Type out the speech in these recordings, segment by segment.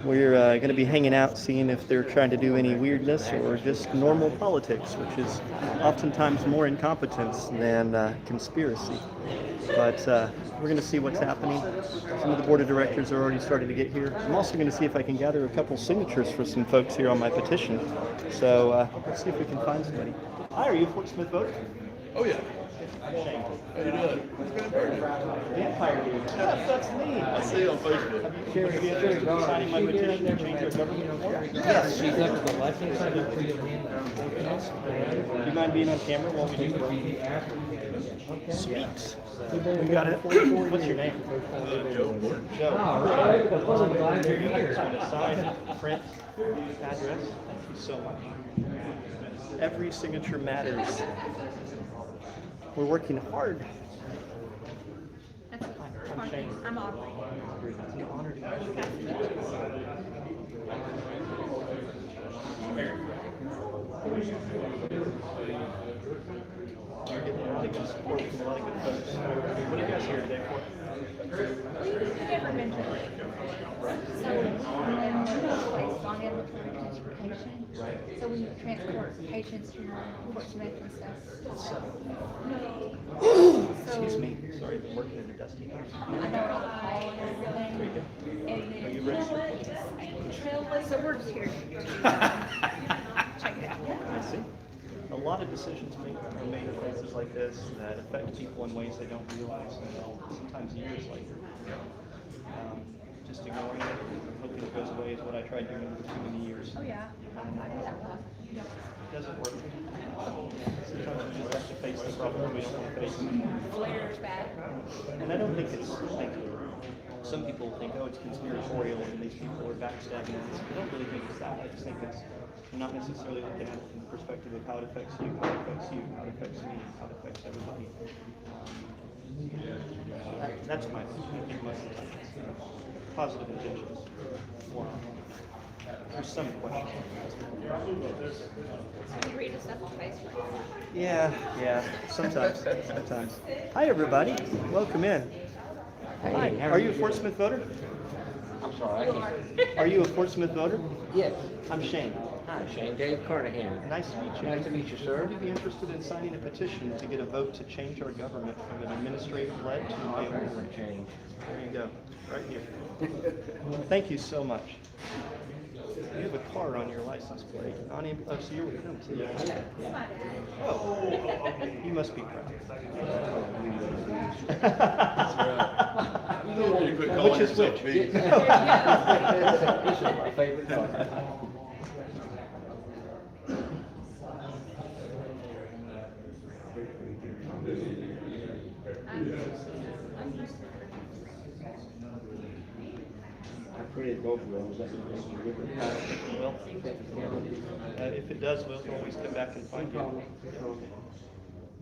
We're going to be hanging out, seeing if they're trying to do any weirdness or just normal politics, which is oftentimes more incompetence than conspiracy. But we're going to see what's happening. Some of the board of directors are already starting to get here. I'm also going to see if I can gather a couple signatures for some folks here on my petition. So let's see if we can find somebody. Hi, are you a Fort Smith voter? Oh yeah. I'm Shane. How you doing? Vampire dude. Yes, that's me. I see you on Facebook. Would you be interested in signing my petition to change our government? Yes, she's up to the left-hand side of the Do you mind being on camera while we do? Sweet. We got it. What's your name? Joe. Joe. All right. Well, I'm glad you're here. Sign, print, address. Thank you so much. Every signature matters. We're working hard. I'm Shane. I'm Aubrey. It's an honor to meet you. You're getting a lot of good support from a lot of good folks. What are you guys here today for? We never mentioned it. So, on ambulatory transportation. So we transport patients from Portsmouth and stuff. Excuse me. Sorry, I've been working in a dusty house. I know all the call and everything. And then, Are you registered? so we're just here. Check it out. I see. A lot of decisions are made in places like this that affect people in ways they don't realize until sometimes years later. Just ignoring it and hoping it goes away is what I tried doing for too many years. Oh yeah, I do that one. It doesn't work. Sometimes we just have to face the problem we don't want to face. Flares bad. And I don't think it's like some people think, oh, it's conspiratorial and these people are backstabbing us. I don't really think it's that. I just think it's not necessarily looking at it from the perspective of how it affects you, how it affects you, how it affects me, how it affects everybody. That's my opinion most of the time. Positive intentions. Wow. There's some questions. You read the stuff on Facebook. Yeah, sometimes. Hi, everybody. Welcome in. Hi. Are you a Fort Smith voter? I'm sorry. Are you a Fort Smith voter? Yes. I'm Shane. Hi, Shane. Dave Carnahan. Nice to meet you. Nice to meet you, sir. Would you be interested in signing a petition to get a vote to change our government from an administrative-led to mayoral? Change. There you go. Right here. Thank you so much. You have a car on your license plate. Oh, so you're with them too. Oh, you must be proud. You quit calling Which is yourself which? big. This is my favorite car. I printed both of those. Well, if it does, we'll always come back and find you.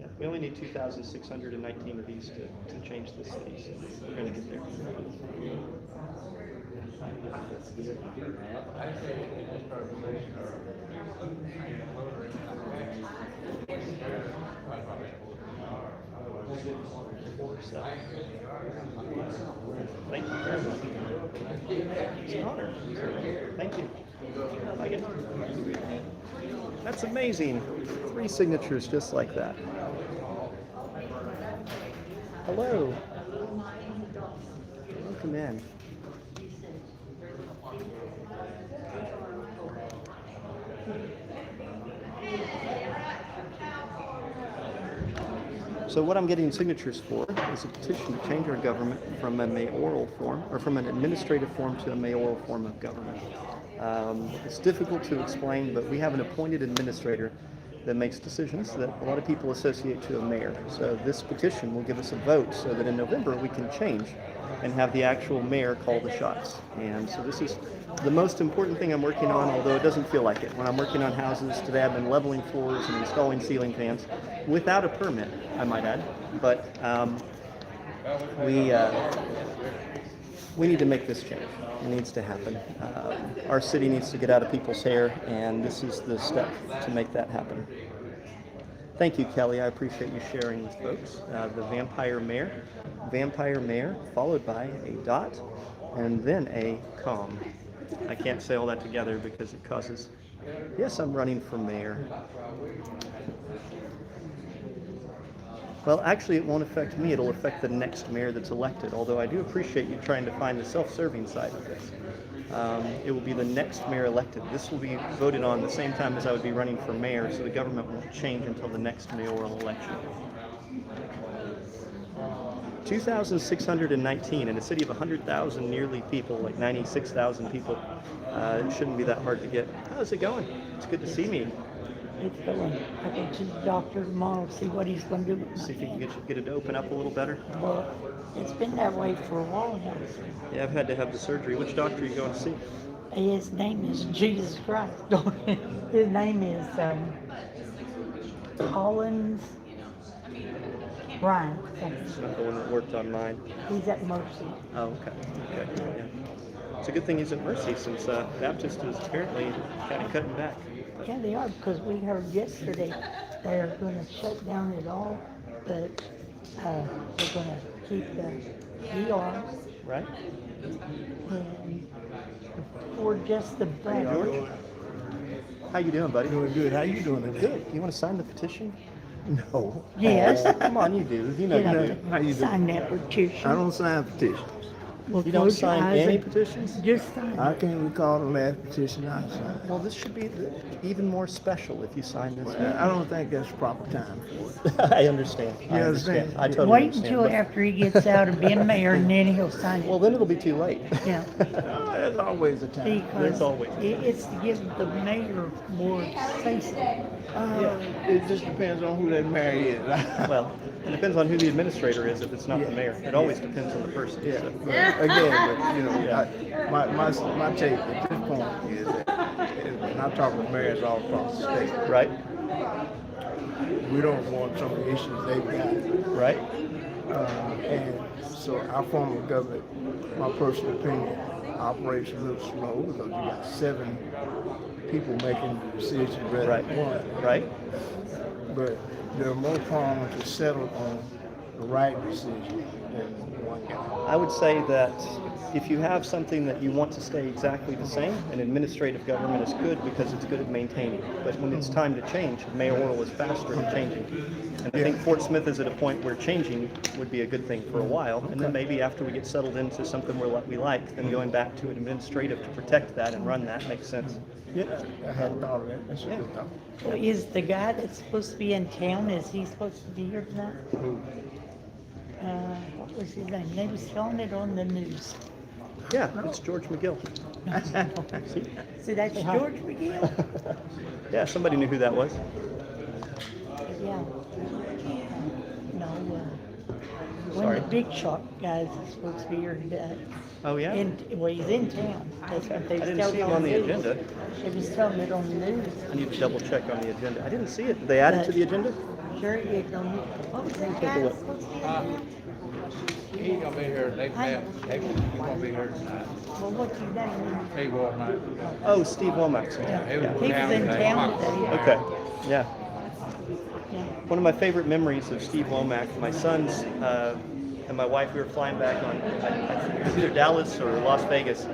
Yeah, we only need 2,619 of these to change the city, so we're going to get there. So, thank you very much. It's an honor. Thank you. Like it. That's amazing. 3 signatures just like that. Hello. Welcome in. So what I'm getting signatures for is a petition to change our government from a mayoral form, or from an administrative form to a mayoral form of government. It's difficult to explain, but we have an appointed administrator that makes decisions that a lot of people associate to a mayor. So this petition will give us a vote so that in November we can change and have the actual mayor call the shots. And so this is the most important thing I'm working on, although it doesn't feel like it. When I'm working on houses today, I've been leveling floors and installing ceiling fans without a permit, I might add. But we need to make this change. It needs to happen. Our city needs to get out of people's hair, and this is the step to make that happen. Thank you, Kelly. I appreciate you sharing with folks. The Vampire Mayor, followed by a dot, and then a com. I can't say all that together because it causes. Yes, I'm running for mayor. Well, actually, it won't affect me. It'll affect the next mayor that's elected, although I do appreciate you trying to find the self-serving side of this. It will be the next mayor elected. This will be voted on the same time as I would be running for mayor, so the government won't change until the next mayoral election. 2,619 in a city of 100,000 nearly people, like 96,000 people. It shouldn't be that hard to get. How's it going? It's good to see me. It's going. I go to the doctor tomorrow, see what he's going to do. See if you can get it to open up a little better. Well, it's been that way for a while now. Yeah, I've had to have the surgery. Which doctor are you going to see? His name is Jesus Christ. His name is Collins Ryan. It's not the one that worked on mine. He's at Mercy. Oh, okay. Okay. Yeah. It's a good thing he's at Mercy since Baptist is apparently kind of cutting back. Yeah, they are, because we heard yesterday they're going to shut down it all, but they're going to keep the ER Right? and for just the Hey, back. George. How you doing, buddy? Doing good. How you doing today? Good. You want to sign the petition? No. Yes. Oh, come on, you do. You know You you know, do. How you doing? sign that petition. I don't sign petitions. Well, You don't close your sign eyes any and petitions? Just sign I it. can't recall the last petition I signed. Well, this should be even more special if you sign this. I don't think that's proper time for it. I understand. I You understand. understand? I totally Wait understand. until but- after he gets out of being mayor, and then he'll sign Well, it. then it'll be too late. Yeah, There's always a time. because always. it's to give the mayor more say-so. It just depends on who that mayor is. Well, it depends on who the administrator is if it's not the mayor. It always depends on the person. Yeah, so. but again, but, you know, my take at this point is that, and I'm talking to mayors all across the state, Right? we don't want some of the issues they've got. Right? And so our form of government, my personal opinion, operates a little slow because you got 7 people making decisions rather Right. than one. Right? But they're more prone to settle on the right decision than one guy. I would say that if you have something that you want to stay exactly the same, an administrative government is good because it's good at maintaining. But when it's time to change, mayoral is faster in changing. And I think Fort Smith is at a point where changing would be a good thing for a while. And then maybe after we get settled into something we like, then going back to an administrative to protect that and run that makes sense. Yeah, I hadn't thought of that. That's a good thought. So is the guy that's supposed to be in town, is he supposed to be here tonight? What was his name? They was telling it on the news. Yeah, it's George McGill. See? So that's George McGill? Yeah, somebody knew who that was. Yeah. No, one Sorry. of the big shot guys is supposed to be here today. Oh, yeah? Well, he's in town. That's Okay. what they I was didn't telling see him on the news. agenda. They was telling it on the news. I need to double check on the agenda. I didn't see it. Did they add it to the agenda? Sure, you don't. What was that Take a guy look. supposed to be in? He ain't gonna be here, he's gonna be here tonight. Well, what's his name? He won't know. Oh, Steve Womack. He was He was in town today. Okay, yeah. Yeah. One of my favorite memories of Steve Womack, my sons and my wife, we were flying back on I think it was either Dallas or Las Vegas,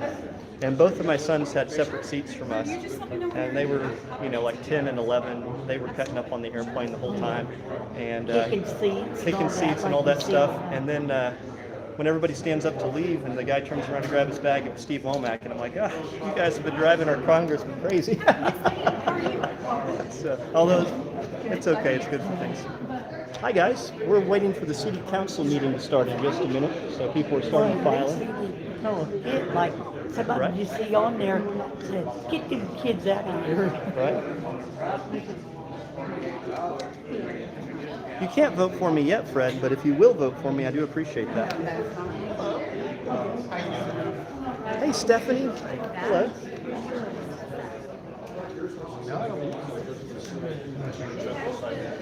and both of my sons had separate seats from us, and they were, like 10 and 11. They were cutting up on the airplane the whole time, and Picking seats and all that like stuff, you see. and then when everybody stands up to leave and the guy turns around to grab his bag, it was Steve Womack, and I'm like, you guys have been driving our congressman crazy. Although it's okay, it's good for things. Hi guys, we're waiting for the city council meeting to start in just a minute, so people are starting to file in. No, it like somebody Right. you see on there said, "Get them kids out of here." Right? You can't vote for me yet, Fred, but if you will vote for me, I do appreciate that. Hey, Stephanie. Hello.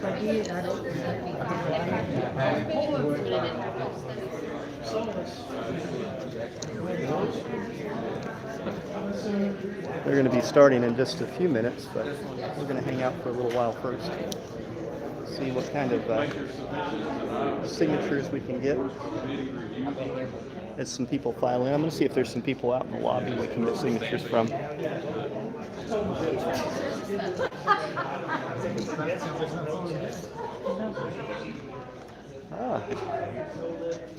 But I don't. They're going to be starting in just a few minutes, but we're going to hang out for a little while first. See what kind of signatures we can get. as some people file in. I'm going to see if there's some people out in the lobby we can get signatures from. Ah.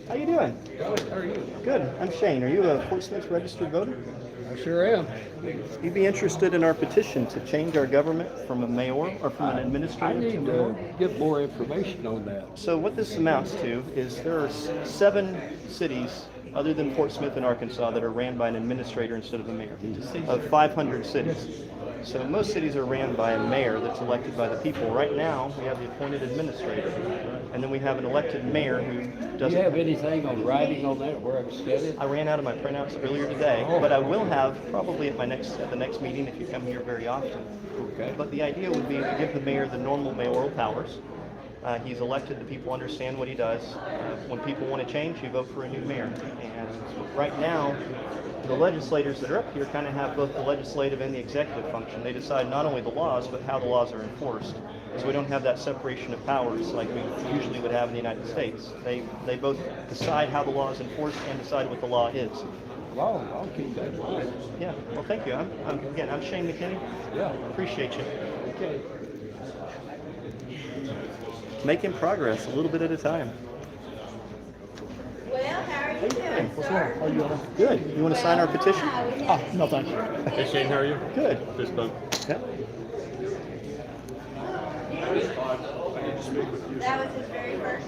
How you doing? Good, how are you? Good. I'm Shane. Are you a Fort Smith registered voter? I sure am. You'd be interested in our petition to change our government from a mayor or from an I administrative to need mayor? to get more information on that. So what this amounts to is there are 7 cities other than Fort Smith and Arkansas that are ran by an administrator instead of a mayor, of 500 cities. So most cities are ran by a mayor that's elected by the people. Right now, we have the appointed administrator, and then we have an elected mayor who Do doesn't. you have anything on writing on that where I can study it? I ran out of my printouts earlier today, but I will have probably at the next meeting if you come here very often. Okay. But the idea would be to give the mayor the normal mayoral powers. He's elected, the people understand what he does. When people want to change, you vote for a new mayor. And right now, the legislators that are up here kind of have both the legislative and the executive function. They decide not only the laws, but how the laws are enforced. So we don't have that separation of powers like we usually would have in the United States. They both decide how the law is enforced and decide what the law is. Well, I'll keep that in mind. Yeah, well, thank you. I'm Shane McKinney. Yeah. Appreciate you. Okay. Making progress a little bit at a time. Well, how are you doing, What's sir? wrong? How are you doing? Good. You want to sign our petition? Oh, No, thank you. Hey Shane, how are you? Good. Fist bump. Yep. that was his very first.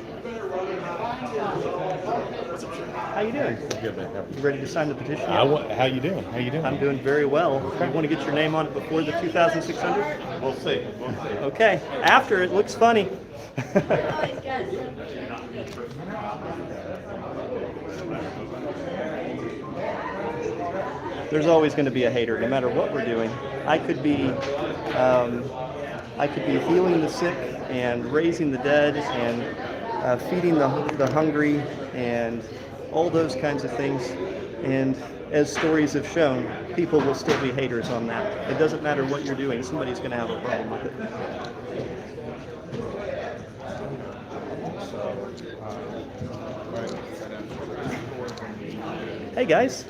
How you doing? Good, man. You ready to sign the petition? yet? How you doing? How you doing? I'm doing very well. You want to get your name on it before the 2,600? We'll see. Okay. After, it looks funny. Oh, he's got There's always going to be a hater, no matter what we're doing. I could be healing the sick and raising the dead and feeding the hungry and all those kinds of things. And as stories have shown, people will still be haters on that. It doesn't matter what you're doing; somebody's going to have a problem with it. Hey guys,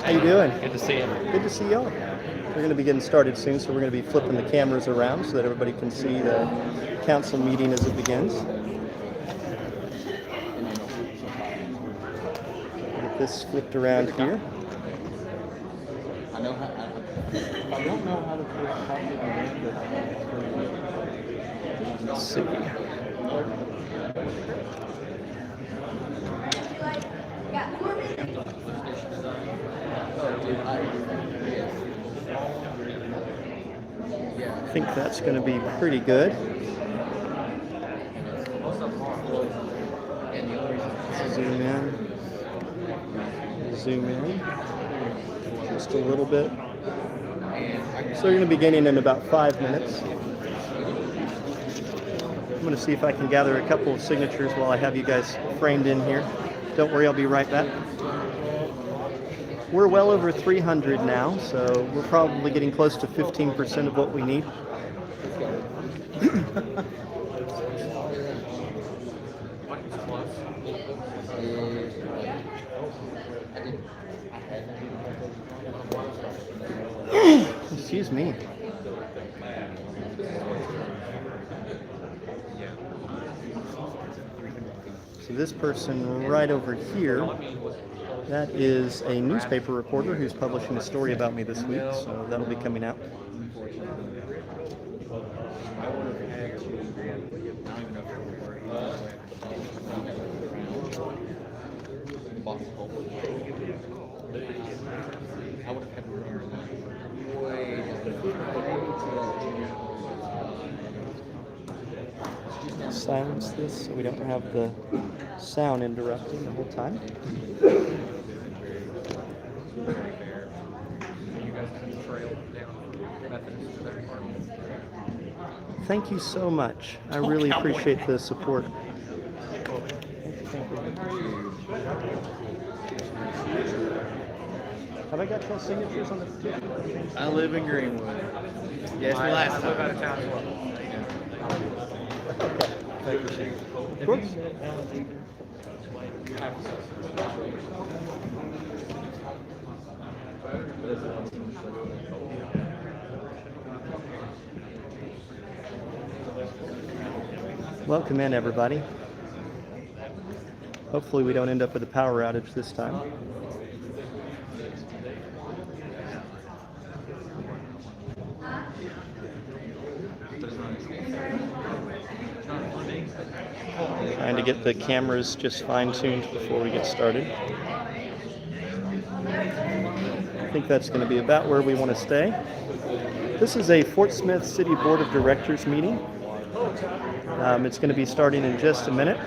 how you doing? Good to see you. Good to see y'all. We're going to be getting started soon, so we're going to be flipping the cameras around so that everybody can see the council meeting as it begins. Get this flipped around here. I know how. I don't know how to put a copy of Let's see. got 4 minutes. I think that's going to be pretty good. Zoom in. Zoom in. Just a little bit. So we're going to be beginning in about 5 minutes. I'm going to see if I can gather a couple of signatures while I have you guys framed in here. Don't worry, I'll be right back. We're well over 300 now, so we're probably getting close to 15% of what we need. Excuse me. So this person right over here, that is a newspaper reporter who's publishing a story about me this week, so that'll be coming out. Silence this so we don't have the sound interrupting the whole time. Thank you so much. I really appreciate the support. Have I got 12 signatures on the petition? I live in Greenwood. Yes, I live out of town as well. Thank you, Shane. Of course. Welcome in, everybody. Hopefully we don't end up with a power outage this time. Trying to get the cameras just fine-tuned before we get started. I think that's going to be about where we want to stay. This is a Fort Smith City Board of Directors meeting. It's going to be starting in just a minute,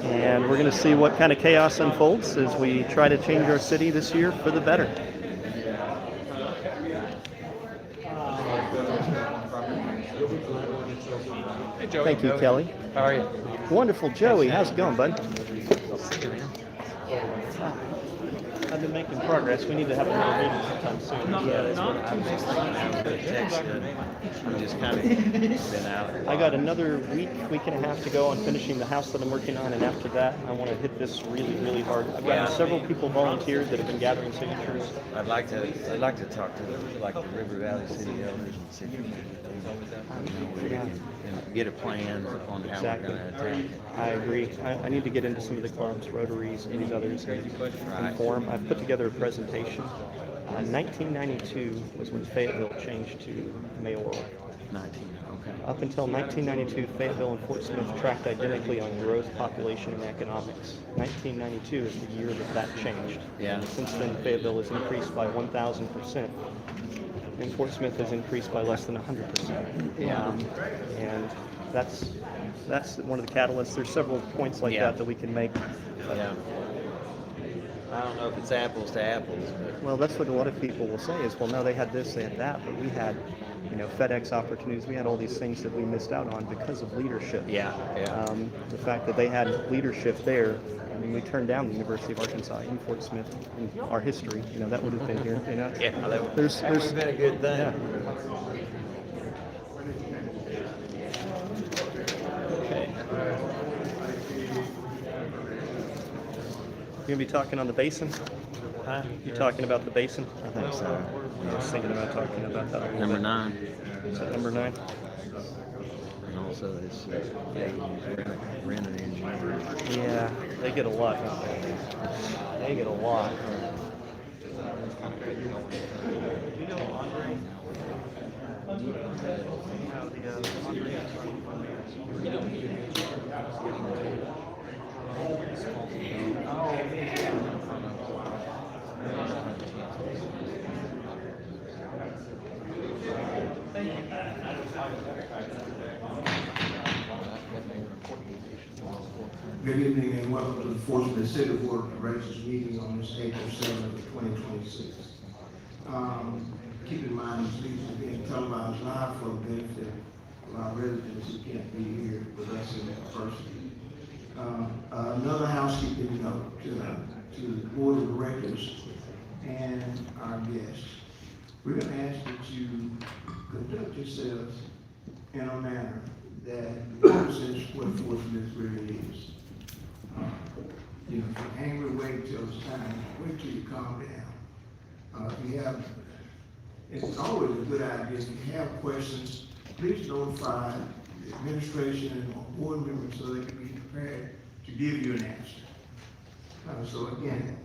and we're going to see what kind of chaos unfolds as we try to change our city this year for the better. Hey, Joey. Thank you, Kelly. How are you? Wonderful, Joey. How's it going, bud? I've been making progress. We need to have another meeting sometime soon. Yeah, that's what I was just thinking. I was going to text you. I'm just kind of been out. I got another week and a half to go on finishing the house that I'm working on, and after that, I want to hit this really, really hard. I've got several people volunteers that have been gathering signatures. I'd like to talk to the River Valley City elders and see if we can get a plan on how we're going to attack it. I agree. I need to get into some of the clubs, Rotaries, and these others, and inform. I've put together a presentation. 1992 was when Fayetteville changed to mayoral. 19, okay. Up until 1992, Fayetteville and Fort Smith tracked identically on growth, population, and economics. 1992 is the year that changed. Yeah. And since then, Fayetteville has increased by 1,000%, and Fort Smith has increased by less than 100%. Yeah. And that's one of the catalysts. There's several points like that we can make. Yeah. I don't know if it's apples to apples, but Well, that's what a lot of people will say is, well, no, they had this, they had that, but we had, FedEx opportunities. We had all these things that we missed out on because of leadership. yeah. The fact that they had leadership there, I mean, we turned down the University of Arkansas in Fort Smith in our history. That would have been here. Yeah, that would There's have been a good thing. yeah. Okay. You gonna be talking on the basin? Huh? You talking about the basin? I think so. I was thinking about talking about that a little Number bit. 9. Is that number 9? And also this rent an engineer. Yeah, they get a lot. Don't they? They get a lot. Good evening and welcome to the Fort Smith City Board of Directors meeting on this April 7th, 2026. Keep in mind, this meeting is being televised live for the benefit of our residents who can't be here with us in person. Another housekeeping note to the Board of Directors and our guests. We're going to ask that you conduct yourselves in a manner that represents what Fort Smith really is. If you're angry, wait till it's time. Wait till you calm down. It's always a good idea. If you have questions, please notify the administration and board members so they can be prepared to give you an answer. So again,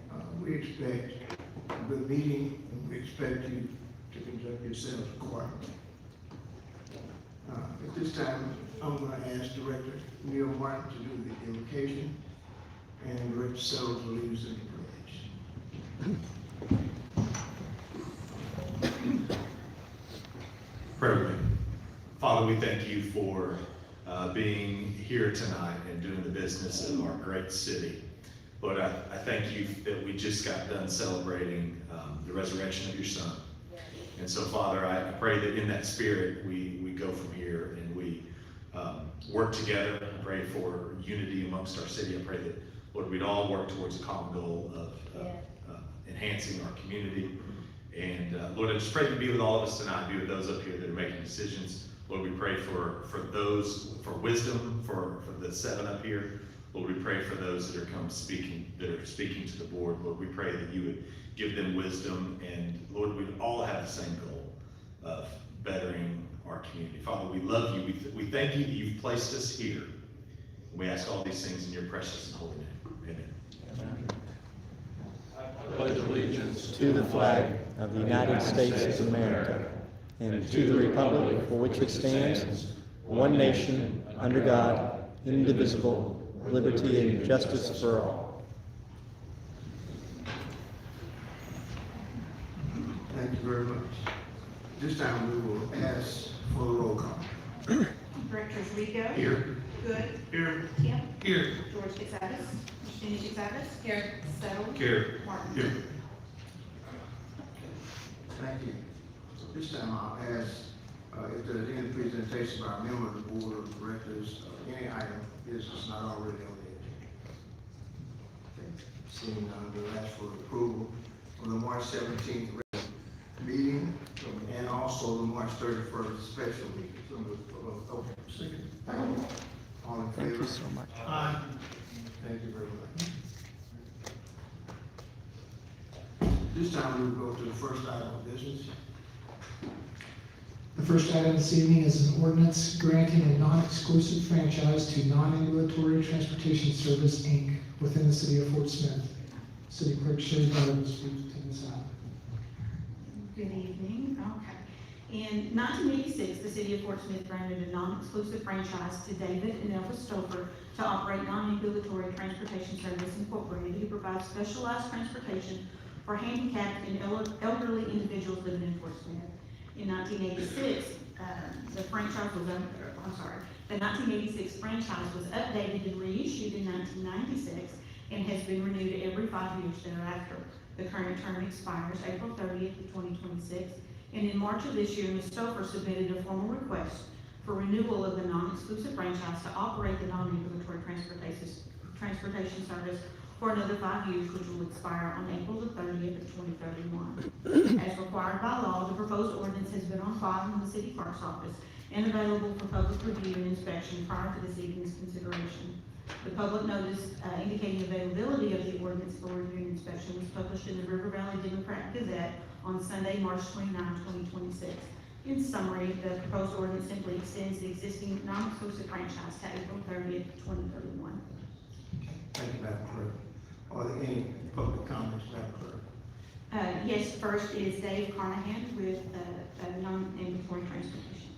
we expect a good meeting, and we expect you to conduct yourselves accordingly. At this time, I'm going to ask Director Neil Martin to do the invocation, and Director Sellers will lead us in the pledge. Pray with me. Father, we thank you for being here tonight and doing the business of our great city. Lord, I thank you that we just got done celebrating the resurrection of your Son. And so, Father, I pray that in that spirit we go from here and we work together. I pray for unity amongst our city. I pray that, Lord, we'd all work towards a common goal of enhancing our community. And Lord, I just pray to be with all of us tonight, be with those up here that are making decisions. Lord, we pray for those, for wisdom, for the 7 up here. Lord, we pray for those that are speaking to the board. Lord, we pray that you would give them wisdom, and Lord, we'd all have the same goal of bettering our community. Father, we love you. We thank you that you've placed us here. We ask all these things in your precious and holy name. Amen. I pledge allegiance To the flag of the United States of America and to the republic for which it stands, one nation, under God, indivisible, with liberty and justice for all. Thank you very much. This time we will ask for the roll call. Directors Rico. Here. Good. Here. Tim. Here. George Gonzalez. Christina Gonzalez. Here. Settle. Here. Martin. Here. Thank you. This time I'll ask if there's any presentation by a member of the board of directors of any item of business not already on the agenda. Okay. Seeing none, we'll ask for approval for the March 17th regular meeting and also the March 31st special meeting. Okay, second. All in favor? Thank you so much. Aye. Thank you very much. This time we will go to the first item of business. The first item this evening is an ordinance granting a non-exclusive franchise to Non-Ambulatory Transportation Service, Inc. within the city of Fort Smith. City Clerk Sherry Butler will speak to this item. Good evening. Okay. In 1986, the city of Fort Smith granted a non-exclusive franchise to David and Elvis Stouffer to operate Non-Ambulatory Transportation Service Incorporated, who provides specialized transportation for handicapped and elderly individuals living in Fort Smith. In 1986, the 1986 franchise was updated and reissued in 1996 and has been renewed every 5 years thereafter. The current term expires April 30th of 2026, and in March of this year, Ms. Stouffer submitted a formal request for renewal of the non-exclusive franchise to operate the non-ambulatory transportation service for another 5 years, which will expire on April the 30th of 2031. As required by law, the proposed ordinance has been on file in the city clerk's office and available for public review and inspection prior to this evening's consideration. The public notice indicating availability of the ordinance for review and inspection was published in the River Valley Democrat Gazette on Sunday, March 29, 2026. In summary, the proposed ordinance simply extends the existing non-exclusive franchise to April 30th, 2031. Thank you, Madam Clerk. Are there any public comments, Madam Clerk? Yes, first is Dave Carnahan with non-ambulatory transportation.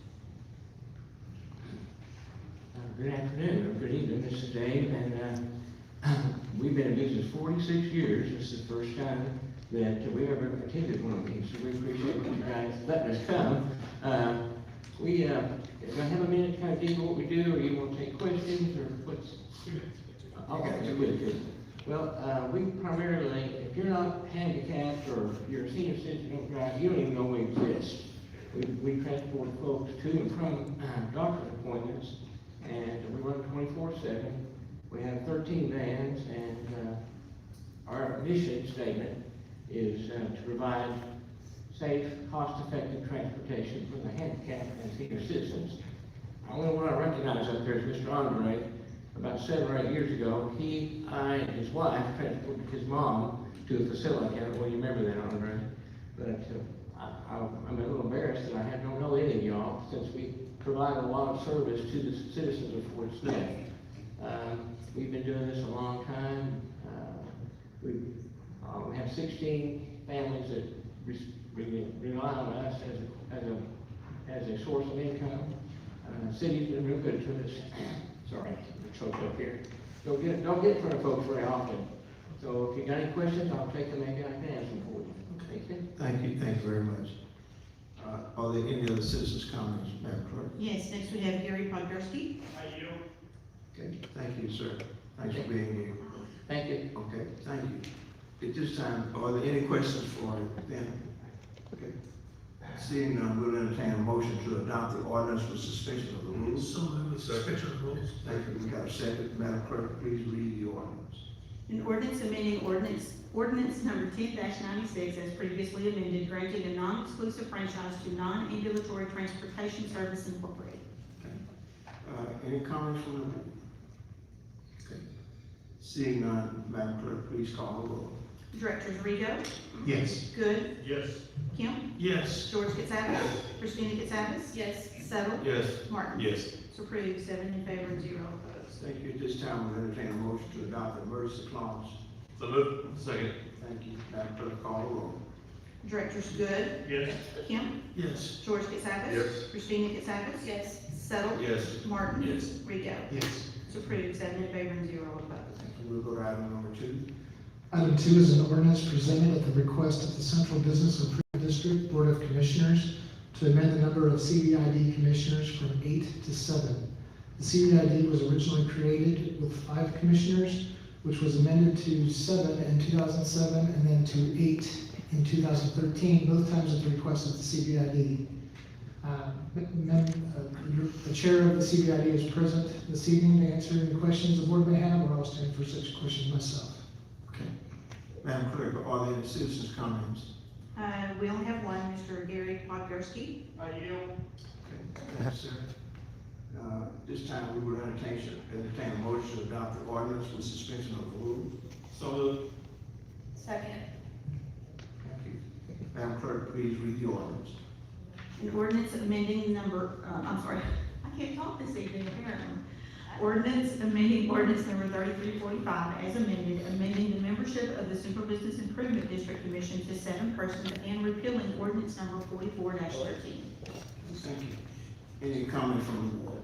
Good afternoon, or good evening, this is Dave, and we've been in business 46 years. This is the first time that we've ever attended one of these, so we appreciate you guys letting us come. If I have a minute to kind of dig what we do, or you want to take questions, or what's? Okay, good. Well, we primarily, if you're not handicapped or you're a senior citizen, you don't drive, you don't even know we exist. We transport folks to and from doctor's appointments, and we run 24/7. We have 13 vans, and our mission statement is to provide safe, cost-effective transportation for the handicapped and senior citizens. The only one I recognize up there is Mr. Andre. About 7 or 8 years ago, I and his wife transported his mom to a facility. I don't know if you remember that, Andre, but I'm a little embarrassed that I don't know any of y'all, since we provide a lot of service to the citizens of Fort Smith. We've been doing this a long time. We have 16 families that rely on us as a source of income. City's been real good to us. Sorry, I'm choked up here. Don't get in front of folks very often. So if you got any questions, I'll take them, maybe I can answer them for you. Thank you very much. Are there any other citizens' comments, Madam Clerk? Yes, next we have Gary Podgorski. Okay, thank you, sir. Thanks for being here. Thank you. Okay, thank you. At this time, are there any questions for them? Okay. Seeing none, we'll entertain a motion to adopt the ordinance with suspension of the rules. So moved. Suspension of rules. Thank you. We got a second. Madam Clerk, please read the ordinance. An ordinance amending ordinance number 10-96 as previously amended, granting a non-exclusive franchise to Non-Ambulatory Transportation Service Incorporated. Okay. Any comments from the board? Okay. Seeing none, Madam Clerk, please call the roll. Directors Rigo, Yes. Good, Yes. Kemp, Yes. George Katsakis, Christina Katsakis. Yes. Settle. Yes. Martin. Yes. So approved, 7 in favor and 0 opposed. Thank you. At this time, we'll entertain a motion to adopt the emergency clause. So moved. Second. Thank you. Madam Clerk, call the roll. Directors Good, Yes. Kemp, Yes. George Katsakis. Yes. Christina Katsakis. Yes. Settle. Yes. Martin. Yes. Rigo. Yes. So approved, 7 in favor and 0 opposed. Thank you. We'll go to item number 2. Item 2 is an ordinance presented at the request of the Central Business Improvement District Board of Commissioners to amend the number of CBID commissioners from 8 to 7. The CBID was originally created with 5 commissioners, which was amended to 7 in 2007 and then to 8 in 2013, both times at the request of the CBID. The chair of the CBID is present this evening to answer any questions the board may have, or I'll stand for such questions myself. Okay. Madam Clerk, are there any citizens' comments? We only have one, Mr. Gary Podgorski. Okay, thank you, sir. This time, we would entertain a motion to adopt the ordinance with suspension of the rules. So moved. Second. Thank you. Madam Clerk, please read the ordinance. An ordinance amending I can't talk this evening, apparently. Ordinance amending ordinance number 3345 as amending the membership of the Central Business Improvement District Commission to 7 persons and repealing ordinance number 44-13. Thank you. Any comment from the board?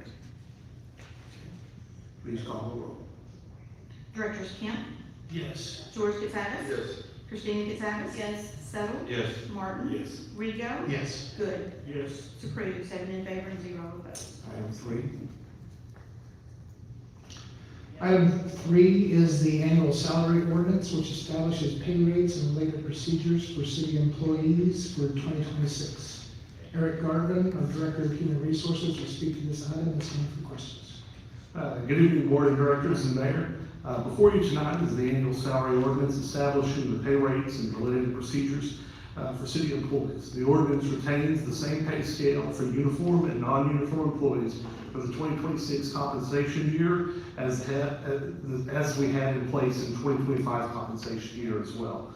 Please call the roll. Directors Kemp, Yes. George Katsakis. Yes. Christina Katsakis. Yes. Settle. Yes. Martin. Yes. Rigo. Yes. Good. Yes. It's approved, 7 in favor and 0 opposed. Item 3. Item 3 is the annual salary ordinance, which establishes pay rates and related procedures for city employees for 2026. Eric Garvin, our Director of Human Resources, will speak to this item and stand for questions. Good evening, Board of Directors and Mayor. Before you tonight is the annual salary ordinance establishing the pay rates and related procedures for city employees. The ordinance retains the same pay scale for uniform and non-uniform employees for the 2026 compensation year as we had in place in 2025 compensation year as well.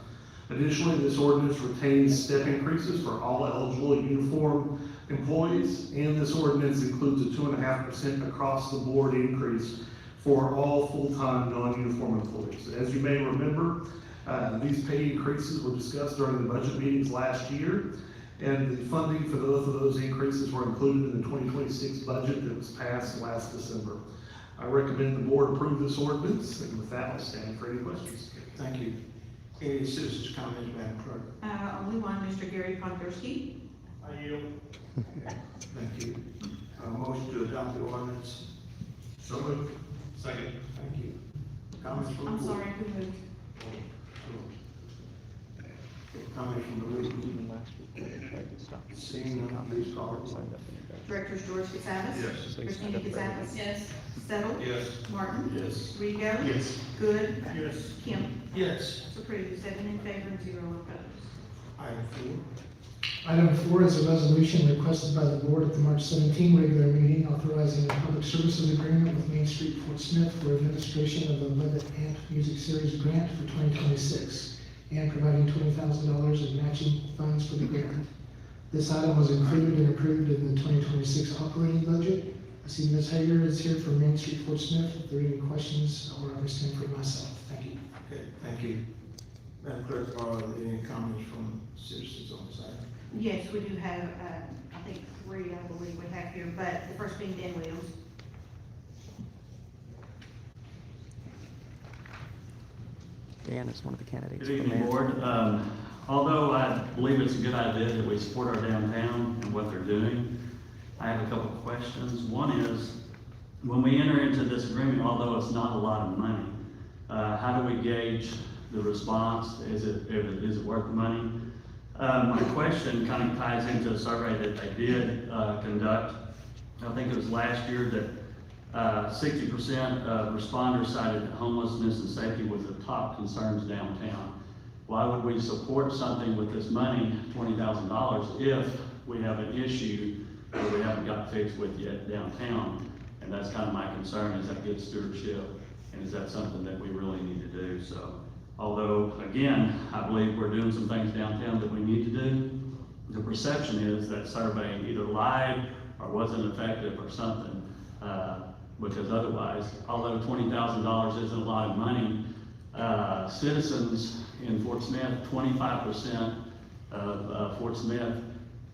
Additionally, this ordinance retains step increases for all eligible uniform employees, and this ordinance includes a 2.5% across the board increase for all full-time non-uniform employees. As you may remember, these pay increases were discussed during the budget meetings last year, and the funding for both of those increases were included in the 2026 budget that was passed last December. I recommend the board approve this ordinance, and with that, I'll stand for any questions. Thank you. Any citizens' comments, Madam Clerk? Only one, Mr. Gary Podgorski. I yield. Thank you. Motion to adopt the ordinance. So moved. Second. Thank you. Comments from the I'm board? sorry, who moved? Comments from the room? Even last week, they tried to stop us. Seeing none, please call the roll. Signed up in the Directors George Katsakis. Yes. Christina Katsakis. Yes. Settle. Yes. Martin. Yes. Rigo. Yes. Good. Yes. Kemp. Yes. It's approved, 7 in favor and 0 opposed. Item 4. Item 4 is a resolution requested by the board at the March 17 regular meeting authorizing a public services agreement with Main Street Fort Smith for administration of the Levitt Amp Music Series grant for 2026 and providing $20,000 in matching funds for the grant. This item was included and approved in the 2026 operating budget. I see Ms. Hager is here from Main Street Fort Smith. If there are any questions, or I will stand for myself. Thank you. Okay, thank you. Madam Clerk, are there any comments from citizens on this item? Yes, we do have, I think 3, I believe we have here, but the first being Dan Williams. Dan is one of the candidates. Good for evening, mayor. Board. Although I believe it's a good idea that we support our downtown and what they're doing, I have a couple of questions. One is, when we enter into this agreement, although it's not a lot of money, how do we gauge the response? Is it worth the money? My question kind of ties into a survey that they did conduct. I think it was last year that 60% of responders cited that homelessness and safety was the top concerns downtown. Why would we support something with this money, $20,000, if we have an issue that we haven't got fixed with yet downtown? And that's kind of my concern, is that good stewardship And is that something that we really need to do? So, although, again, I believe we're doing some things downtown that we need to do, the perception is that survey either lied or wasn't effective or something. Because otherwise, although $20,000 isn't a lot of money, citizens in Fort Smith, 25% of Fort Smith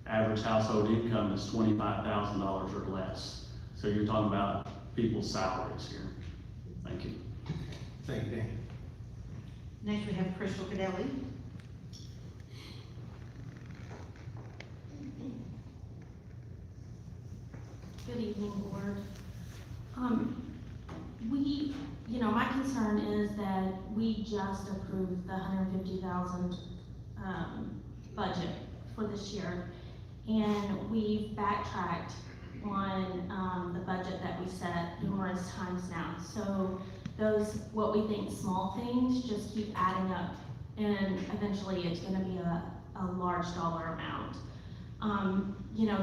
average household income is $25,000 or less. So you're talking about people's salaries here. Thank you. Thank you, Dan. Next, we have Crystal Cadelli. Good evening, board. My concern is that we just approved the 150,000, budget for this year. And we've backtracked on, the budget that we set numerous times now. So those, what we think small things just keep adding up. And eventually it's gonna be a large dollar amount.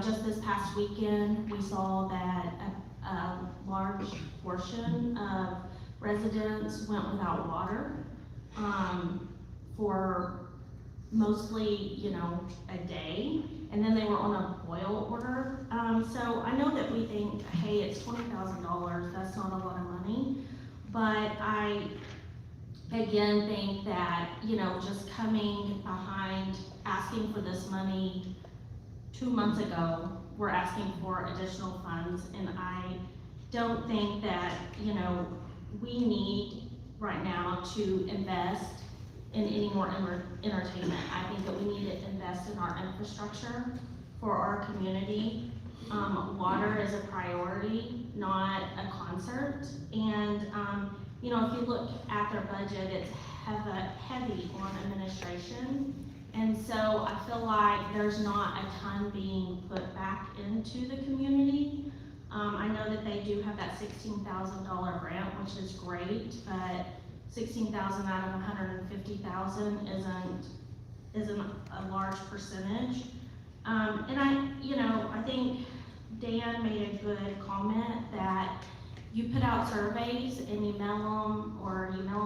Just this past weekend, we saw that a large portion of residents went without water, for mostly, a day, and then they were on a boil order. So I know that we think, hey, it's $20,000, that's not a lot of money, but I, again, think that, just coming behind, asking for this money 2 months ago, we're asking for additional funds, and I don't think that, we need right now to invest in any more entertainment. I think that we need to invest in our infrastructure for our community. Water is a priority, not a concert. And, if you look at their budget, it's heavy on administration. And so I feel like there's not a ton being put back into the community. I know that they do have that $16,000 grant, which is great, but 16,000 out of 150,000 isn't a large percentage. And I think Dan made a good comment that you put out surveys and you mail them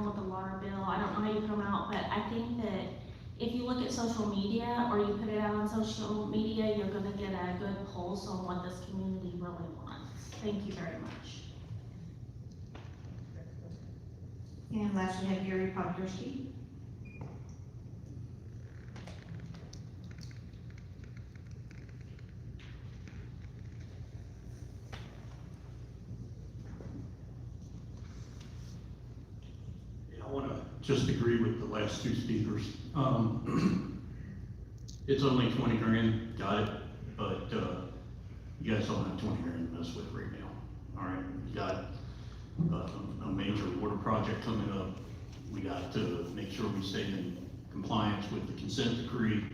with a water bill. I don't know how you put them out, but I think that if you look at social media or you put it out on social media, you're gonna get a good pulse on what this community really wants. Thank you very much. And last, we have Gary Podgorski. I want to just agree with the last two speakers. It's only 20 grand, got it, but you guys don't have 20 grand to mess with right now. All right, you got a major water project coming up. We got to make sure we stay in compliance with the consent decree.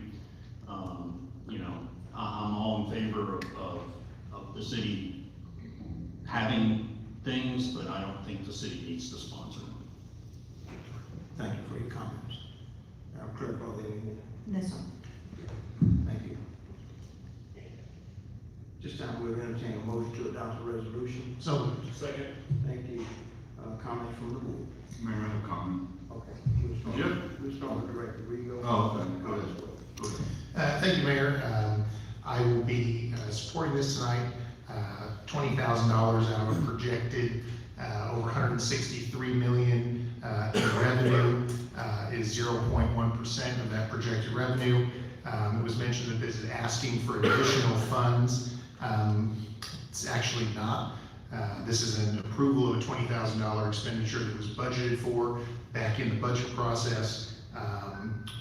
I'm all in favor of the city having things, but I don't think the city needs to sponsor them. Thank you for your comments. Madam Clerk, are there any more? No, sir. Thank you. This time we'll entertain a motion to adopt the resolution. So, Second. Thank you. Comments from the board? Mayor, I have a comment. Okay. We'll start with Director Rigo. Oh, okay. Go ahead. Go ahead. Thank you, Mayor. I will be supporting this tonight. $20,000 out of a projected over 163 million in revenue is 0.1% of that projected revenue. It was mentioned that this is asking for additional funds. It's actually not. This is an approval of a $20,000 expenditure that was budgeted for back in the budget process.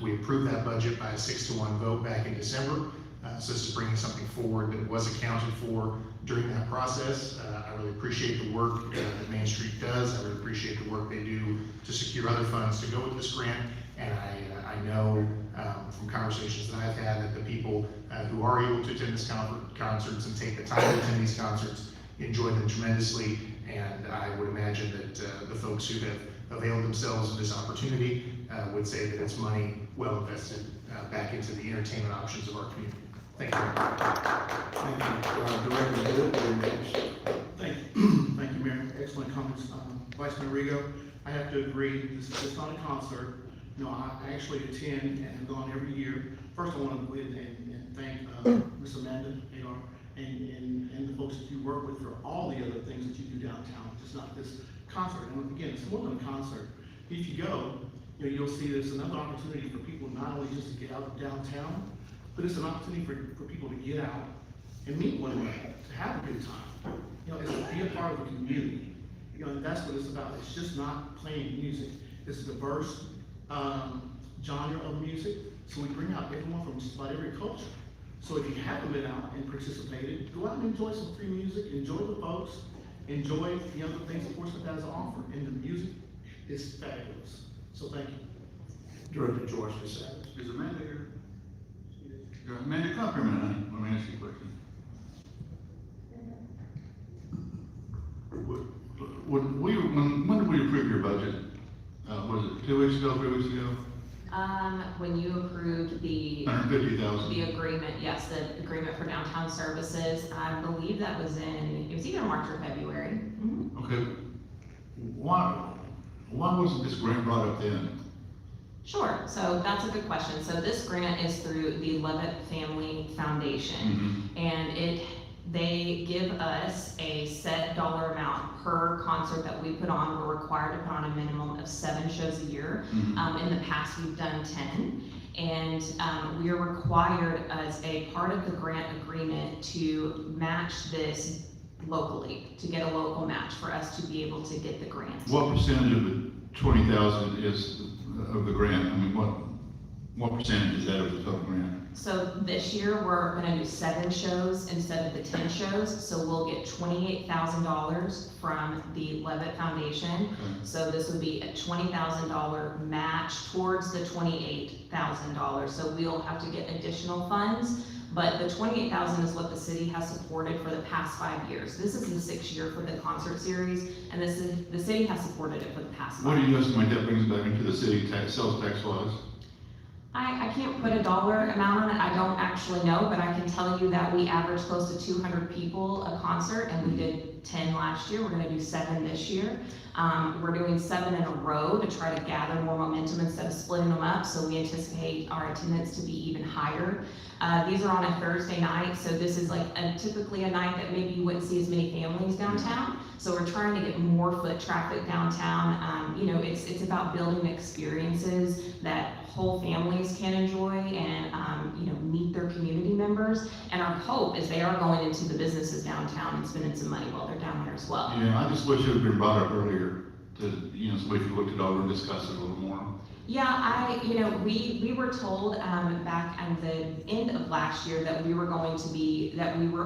We approved that budget by a 6-to-1 vote back in December. So this is bringing something forward that was accounted for during that process. I really appreciate the work that Main Street does. I really appreciate the work they do to secure other funds to go with this grant. And I know from conversations that I've had that the people who are able to attend this concerts and take the time to attend these concerts enjoy them tremendously. And I would imagine that the folks who have availed themselves of this opportunity would say that it's money well invested back into the entertainment options of our community. Thank you. Thank you. Director Wood, you're next. Thank you, Mayor. Excellent comments. Vice Mayor Rigo, I have to agree, this is just not a concert. No, I actually attend and have gone every year. First, I want to go ahead and thank Ms. Amanda Agar and the folks that you work with for all the other things that you do downtown, just not this concert. And again, it's more than a concert. If you go, you'll see there's another opportunity for people not only just to get out of downtown, but it's an opportunity for people to get out and meet one another, to have a good time. It's to be a part of a community. And that's what it's about. It's just not playing music. It's a diverse genre of music. So we bring out everyone from just about every culture. So if you haven't been out and participated, go out and enjoy some free music, enjoy the folks, enjoy the other things that Portsmouth has to offer. And the music is fabulous. So thank you. Director George Savage. Is Amanda here? Amanda, come up here a minute, honey. Let me ask you a question. When did we approve your budget? Was it 2 weeks ago, 3 weeks ago? When you approved the 150,000. the agreement, yes, the agreement for downtown services, I believe that was it was either March or February. Mm-hmm. Okay. Why wasn't this grant brought up then? Sure, so that's a good question. So this grant is through the Levitt Family Foundation, and they give us a set dollar amount per concert that we put on. We're required to put on a minimum of 7 shows a year. In the past, we've done 10. And we are required as a part of the grant agreement to match this locally, to get a local match for us to be able to get the grant. What percentage of the 20,000 is of the grant? I mean, what percentage is that of the total grant? So this year, we're gonna do 7 shows instead of the 10 shows, so we'll get $28,000 from the Levitt Foundation. Okay. So this would be a $20,000 match towards the $28,000, so we'll have to get additional funds, but the $28,000 is what the city has supported for the past 5 years. This is the 6th year for the concert series, and the city has supported it for the past 5 What do years. you estimate that brings back into the city sales tax wise? I can't put a dollar amount on it, I don't actually know, but I can tell you that we average close to 200 people a concert, and we did 10 last year, we're gonna do 7 this year. We're doing 7 in a row to try to gather more momentum instead of splitting them up, so we anticipate our attendance to be even higher. These are on a Thursday night, so this is like typically a night that maybe you wouldn't see as many families downtown. So we're trying to get more foot traffic downtown. It's about building experiences that whole families can enjoy and meet their community members. And our hope is they are going into the businesses downtown and spending some money while they're down there as well. Yeah, I just wish it had been brought up earlier to, so we could look it over and discuss it a little more. Yeah, we were told back at the end of last year that we were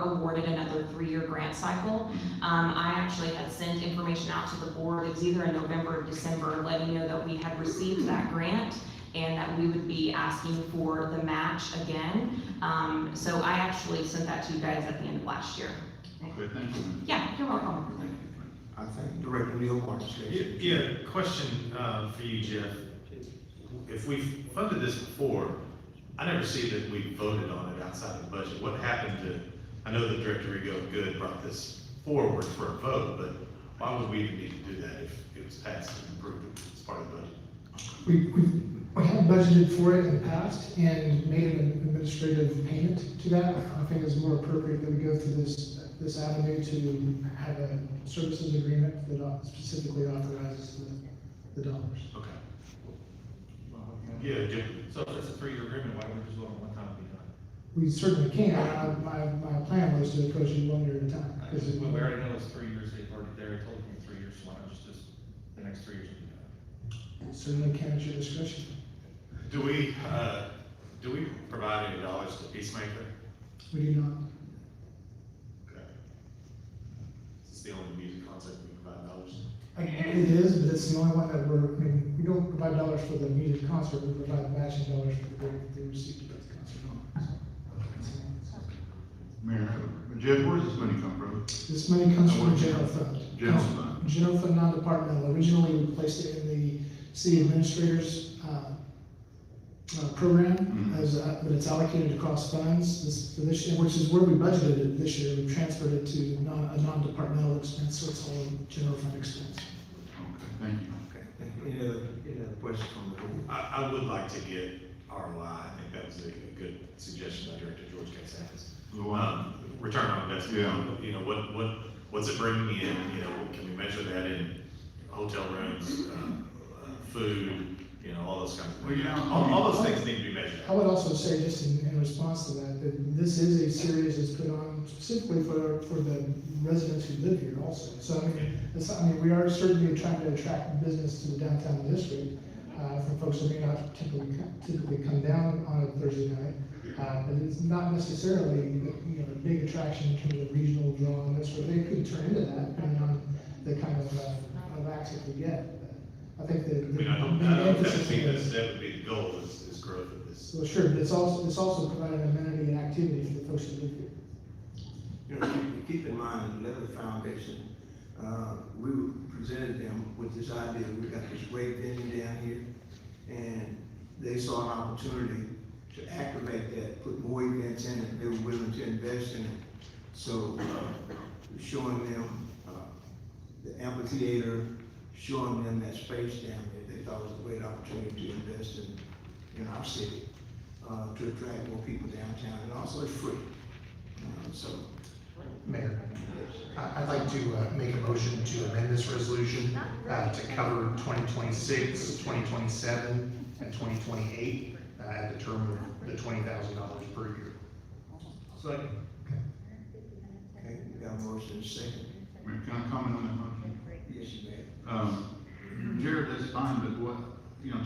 awarded another 3-year grant cycle. I actually had sent information out to the board. It was either in November or December, letting you know that we had received that grant and that we would be asking for the match again. So I actually sent that to you guys at the end of last year. Okay, thank you. Yeah, you're welcome. I think Director Neil Martin. Yeah, question for you, Jeff. If we've funded this before, I never see that we voted on it outside of the budget. What happened to, I know that Director Rigo Good brought this forward for a vote, but why would we even need to do that if it was passed and approved as part of the budget? We have budgeted for it in the past and made an administrative payment to that. I think it's more appropriate that we go through this avenue to have a services agreement that specifically authorizes the dollars. Okay. Yeah, Jim. So if it's a 3-year agreement, why don't we just vote on one time and be done? We certainly can. My plan was to approach it 1 year at a time. Well, we already know it's 3 years, they already told me 3 years, so why not just the next 3 years will be done? Certainly can at your discretion. Do we provide any dollars to Peacemaker? We do not. Okay. Is this the only music concert we provide dollars? It is, but it's the only one that we don't provide dollars for the music concert, we provide matching dollars for the grant they received at the concert. Mayor, Jeff, where does this money come from? This money comes from the general fund. General fund. General fund, non-departmental. Originally, we placed it in the city administrator's program, but it's allocated across funds for this year, which is where we budgeted it this year. We transferred it to a non-departmental expense, so it's all general fund expense. Thank you. Okay, thank you. Any other questions from the board? I would like to get ROI. I think that was a good suggestion by Director George Katsanis. Return on investment. Yeah. You know, what's it bringing in? You know, can we measure that in hotel rooms, food, you know, all those kinds of things. All those things need to be measured. I would also say, just in response to that, that this is a series that's put on specifically for the residents who live here also. So, I mean, we are certainly trying to attract business to the downtown district, from folks that may not typically come down on a Thursday night. But it's not necessarily, a big attraction in terms of regional draw and this, where they could turn into that, depending on the kind of access we get. But I think that I don't think that would be the goal, is growth of this. Well, sure, but it's also providing amenity and activity for the folks who live here. You know, keep in mind, the Leather Foundation, we presented them with this idea. We got this great venue down here, and they saw an opportunity to activate that, put more events in it. They were willing to invest in it. So, showing them the amphitheater, showing them that space down there, they thought it was a great opportunity to invest in our city, to attract more people downtown, and also it's free. Mayor, I'd like to make a motion to amend this resolution to cover 2026, 2027, and 2028 at the term of the $20,000 per year. Second. Okay, we got a motion and a second. Can I comment on that motion? Yes, you may. Jared, that's fine, but what,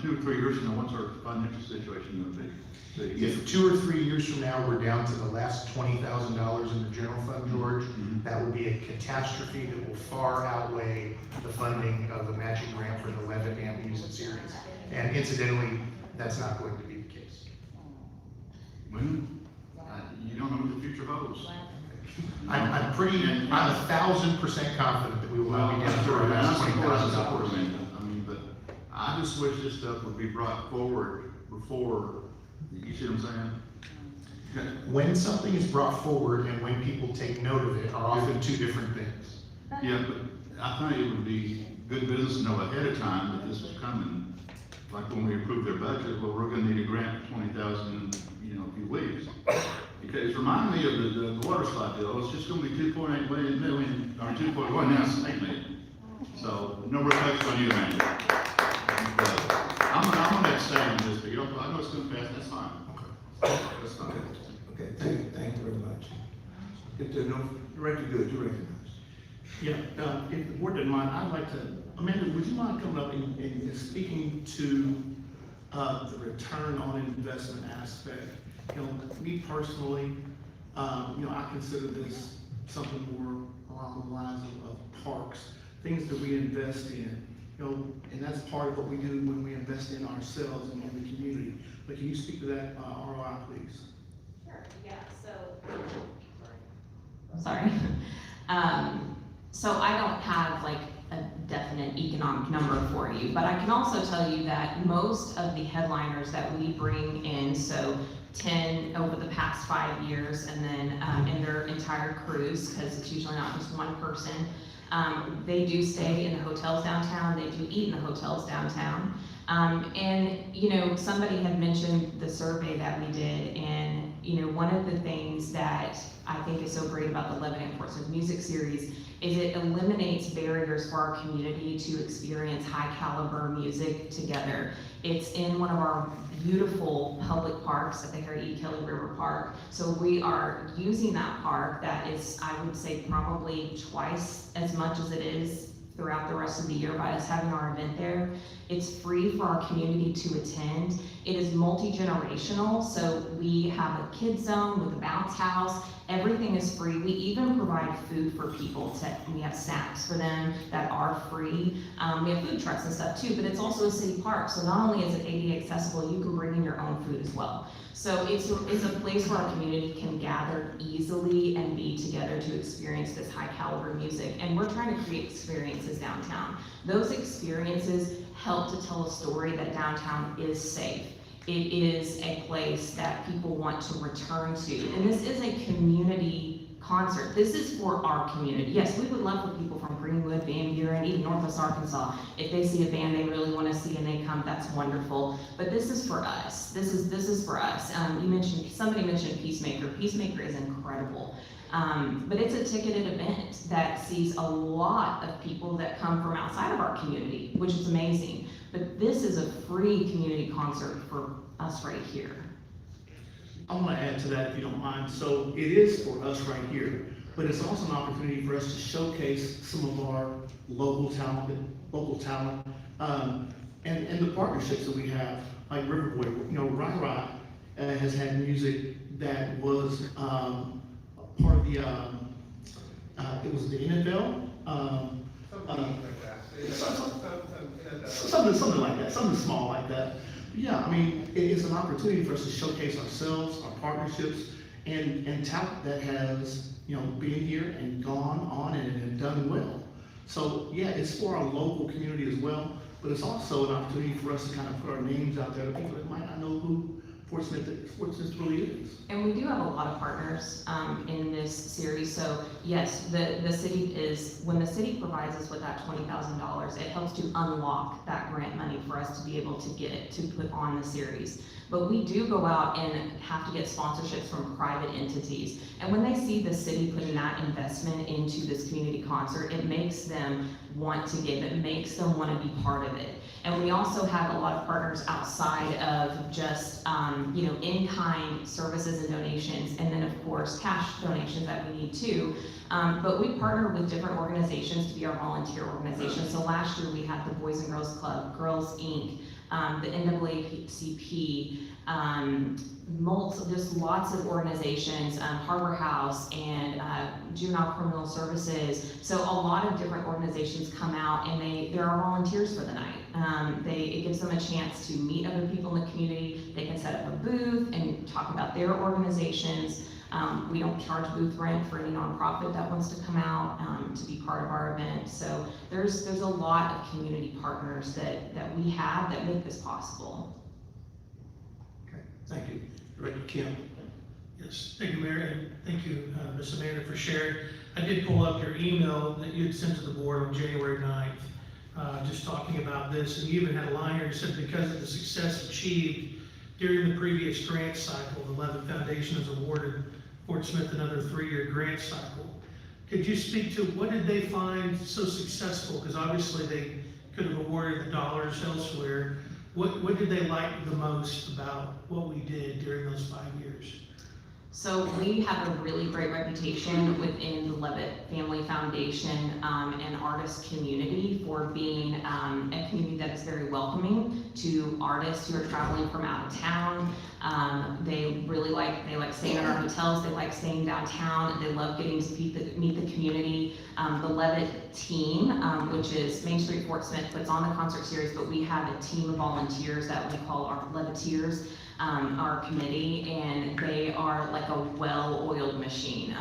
2 or 3 years from now, what's our financial situation going to be? If 2 or 3 years from now, we're down to the last $20,000 in the general fund, George, that would be a catastrophe that will far outweigh the funding of the matching grant for the 11 amp music series. And incidentally, that's not going to be the case. Well, you don't know what the future holds. I'm 1,000% confident that we will not be down to our last $20,000. But I just wish this stuff would be brought forward before, you see what I'm saying? When something is brought forward and when people take note of it are often two different things. Yeah, but I think it would be good business to know ahead of time that this was coming. Like when we approved their budget, well, we're gonna need a grant for 20,000 in, a few weeks. Because it reminded me of the water slide deal. It's just gonna be 2.8 million, or 2.1, now it's 8 million. So, no reflection on you, Randy. I'm gonna abstain on this, but I know it's gonna pass, that's fine. That's fine. Okay, thank you very much. If there are no, Director Good, you recognize. Yeah, if the board didn't mind, I'd like to, Amanda, would you mind coming up and speaking to the return on investment aspect? Me personally, I consider this something more along the lines of parks, things that we invest in, and that's part of what we do when we invest in ourselves and in the community. But can you speak to that ROI, please? Sure, yeah, sorry. So I don't have like a definite economic number for you, but I can also tell you that most of the headliners that we bring in, so 10 over the past 5 years, and then in their entire cruise, because it's usually not just one person, they do stay in the hotels downtown, they do eat in the hotels downtown. And somebody had mentioned the survey that we did, and one of the things that I think is so great about the 11 Amp Portsmouth Music Series is it eliminates barriers for our community to experience high caliber music together. It's in one of our beautiful public parks at the Harry E. Kelly River Park. So we are using that park that is, I would say, probably twice as much as it is throughout the rest of the year by us having our event there. It's free for our community to attend. It is multi-generational, so we have a kids zone with a bounce house. Everything is free. We even provide food for people. We have snacks for them that are free. We have food trucks and stuff too, but it's also a city park, so not only is it ADA accessible, you can bring in your own food as well. So it's a place where our community can gather easily and be together to experience this high caliber music. And we're trying to create experiences downtown. Those experiences help to tell a story that downtown is safe. It is a place that people want to return to. And this is a community concert. This is for our community. Yes, we would love for people from Greenwood, Van Buren, even Northwest Arkansas. If they see a band they really want to see and they come, that's wonderful. But this is for us. This is for us. Somebody mentioned Peacemaker. Peacemaker is incredible. But it's a ticketed event that sees a lot of people that come from outside of our community, which is amazing. But this is a free community concert for us right here. I want to add to that if you don't mind. So it is for us right here, but it's also an opportunity for us to showcase some of our local talent, and the partnerships that we have, like Riverboy. You know, Rock Rock has had music that was part of the, it was the NFL. Something like that, something small like that. Yeah, I mean, it's an opportunity for us to showcase ourselves, our partnerships, and talent that has, you know, been here and gone on and done well. So yeah, it's for our local community as well, but it's also an opportunity for us to kind of put our names out there to people that might not know who Fort Smith really is. And we do have a lot of partners in this series. So yes, the city is, when the city provides us with that $20,000, it helps to unlock that grant money for us to be able to get it to put on the series. But we do go out and have to get sponsorships from private entities. And when they see the city putting that investment into this community concert, it makes them want to give, it makes them want to be part of it. And we also have a lot of partners outside of just, in-kind services and donations, and then of course, cash donations that we need too. But we partner with different organizations to be our volunteer organization. So last year we had the Boys and Girls Club, Girls Inc., the NAACP, just lots of organizations, Harbor House and Juvenile Criminal Services. So a lot of different organizations come out and there are volunteers for the night. It gives them a chance to meet other people in the community. They can set up a booth and talk about their organizations. We don't charge booth rent for any nonprofit that wants to come out to be part of our event. So there's a lot of community partners that we have that make this possible. Okay, thank you. Director Kim. Yes, thank you, Mayor, and thank you, Ms. Amanda, for sharing. I did pull up your email that you had sent to the board on January 9th, just talking about this, and you even had a line here that said, because of the success achieved during the previous grant cycle, the Levitt Foundation has awarded Fort Smith another 3-year grant cycle. Could you speak to what did they find so successful? Because obviously they could have awarded the dollars elsewhere. What did they like the most about what we did during those 5 years? So we have a really great reputation within the Levitt Family Foundation and artist community for being a community that is very welcoming to artists who are traveling from out of town. They like staying in our hotels, they like staying downtown, they love getting to meet the community. The Levitt team, which is Main Street Fort Smith, puts on the concert series, but we have a team of volunteers that we call our Levitteers. Our committee, and they are like a well-oiled machine.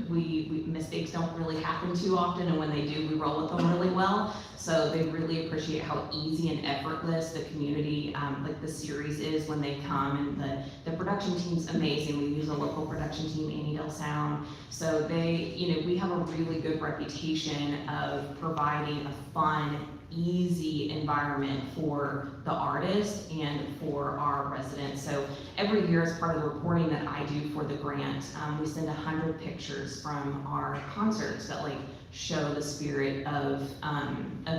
Mistakes don't really happen too often, and when they do, we roll with them really well. So they really appreciate how easy and effortless the community, like the series is when they come, and the production team's amazing. We use a local production team, Annydale Sound. So we have a really good reputation of providing a fun, easy environment for the artist and for our residents. So every year, as part of the reporting that I do for the grant, we send 100 pictures from our concerts that show the spirit of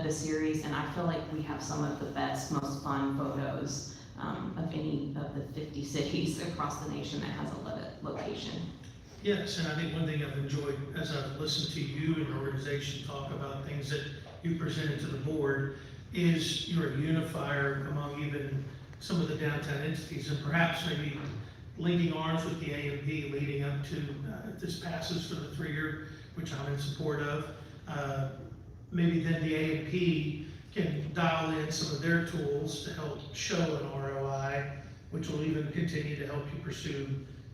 the series, and I feel like we have some of the best, most fun photos of any of the 50 cities across the nation that has a Levitt location. Yes, and I think one thing I've enjoyed as I've listened to you and your organization talk about things that you presented to the board is you're a unifier among even some of the downtown entities, and perhaps maybe linking arms with the A&P leading up to if this passes for the 3-year, which I'm in support of. Maybe then the A&P can dial in some of their tools to help show an ROI, which will even continue to help you pursue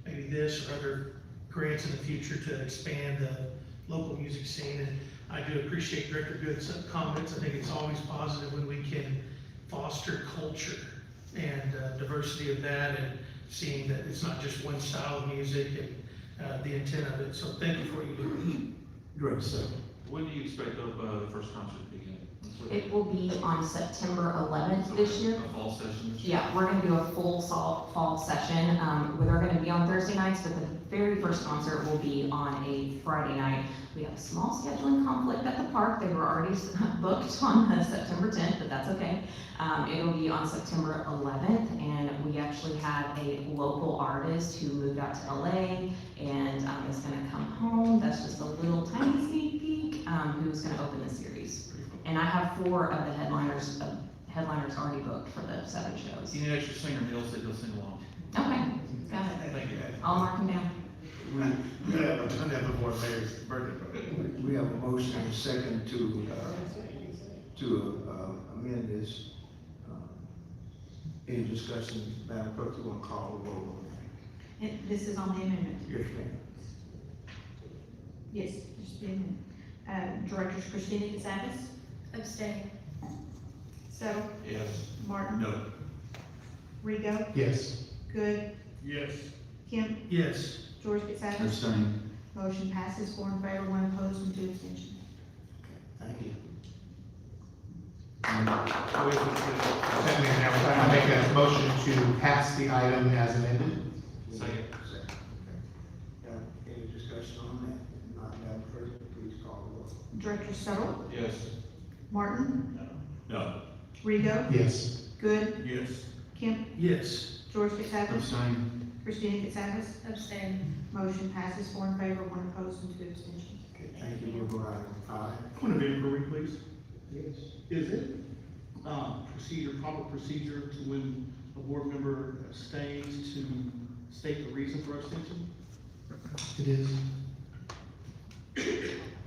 maybe this or other grants in the future to expand the local music scene. And I do appreciate Director Good's comments. I think it's always positive when we can foster culture and diversity of that, and seeing that it's not just one style of music, and the intent of it. So thank you for what you do. Great, sir. When do you expect the first concert to begin? It will be on September 11th this year. A fall session this year? Yeah, we're gonna do a full fall session, where they're gonna be on Thursday nights, but the very first concert will be on a Friday night. We have a small scheduling conflict at the park. They were already booked on September 10th, but that's okay. It'll be on September 11th, and we actually have a local artist who moved out to LA and is gonna come home. That's just a little tiny sneak peek, who's gonna open the series. And I have 4 of the headliners already booked for the 7 shows. You need extra singer, Neil said he'll sing along. Okay, got it. Thank you. I'll mark them down. We have a motion and a second to amend this. Any discussion, Madam Clerk, you want to call the roll? And this is on the amendment. Yes, ma'am. Yes, just the amendment. Directors Christina Gonzalez. Abstain. Settle. Yes. Martin. No. Rigo. Yes. Good. Yes. Kemp. Yes. George Gonzalez. Abstain. Motion passes 4 in favor, 1 opposed, and 2 abstentions. Thank you. I make a motion to pass the item as amended. Second. Any discussion on that? If not, Madam Clerk, please call the roll. Director Settle. Yes. Martin. No. Rigo. Yes. Good. Yes. Kemp. Yes. George Gonzalez. Abstain. Christina Gonzalez. Abstain. Motion passes 4 in favor, 1 opposed, and 2 abstentions. Okay, thank you. We'll go to item 5. Point of inquiry, please. Yes. Is it, proper procedure to when a board member abstains to state the reason for abstention? It is.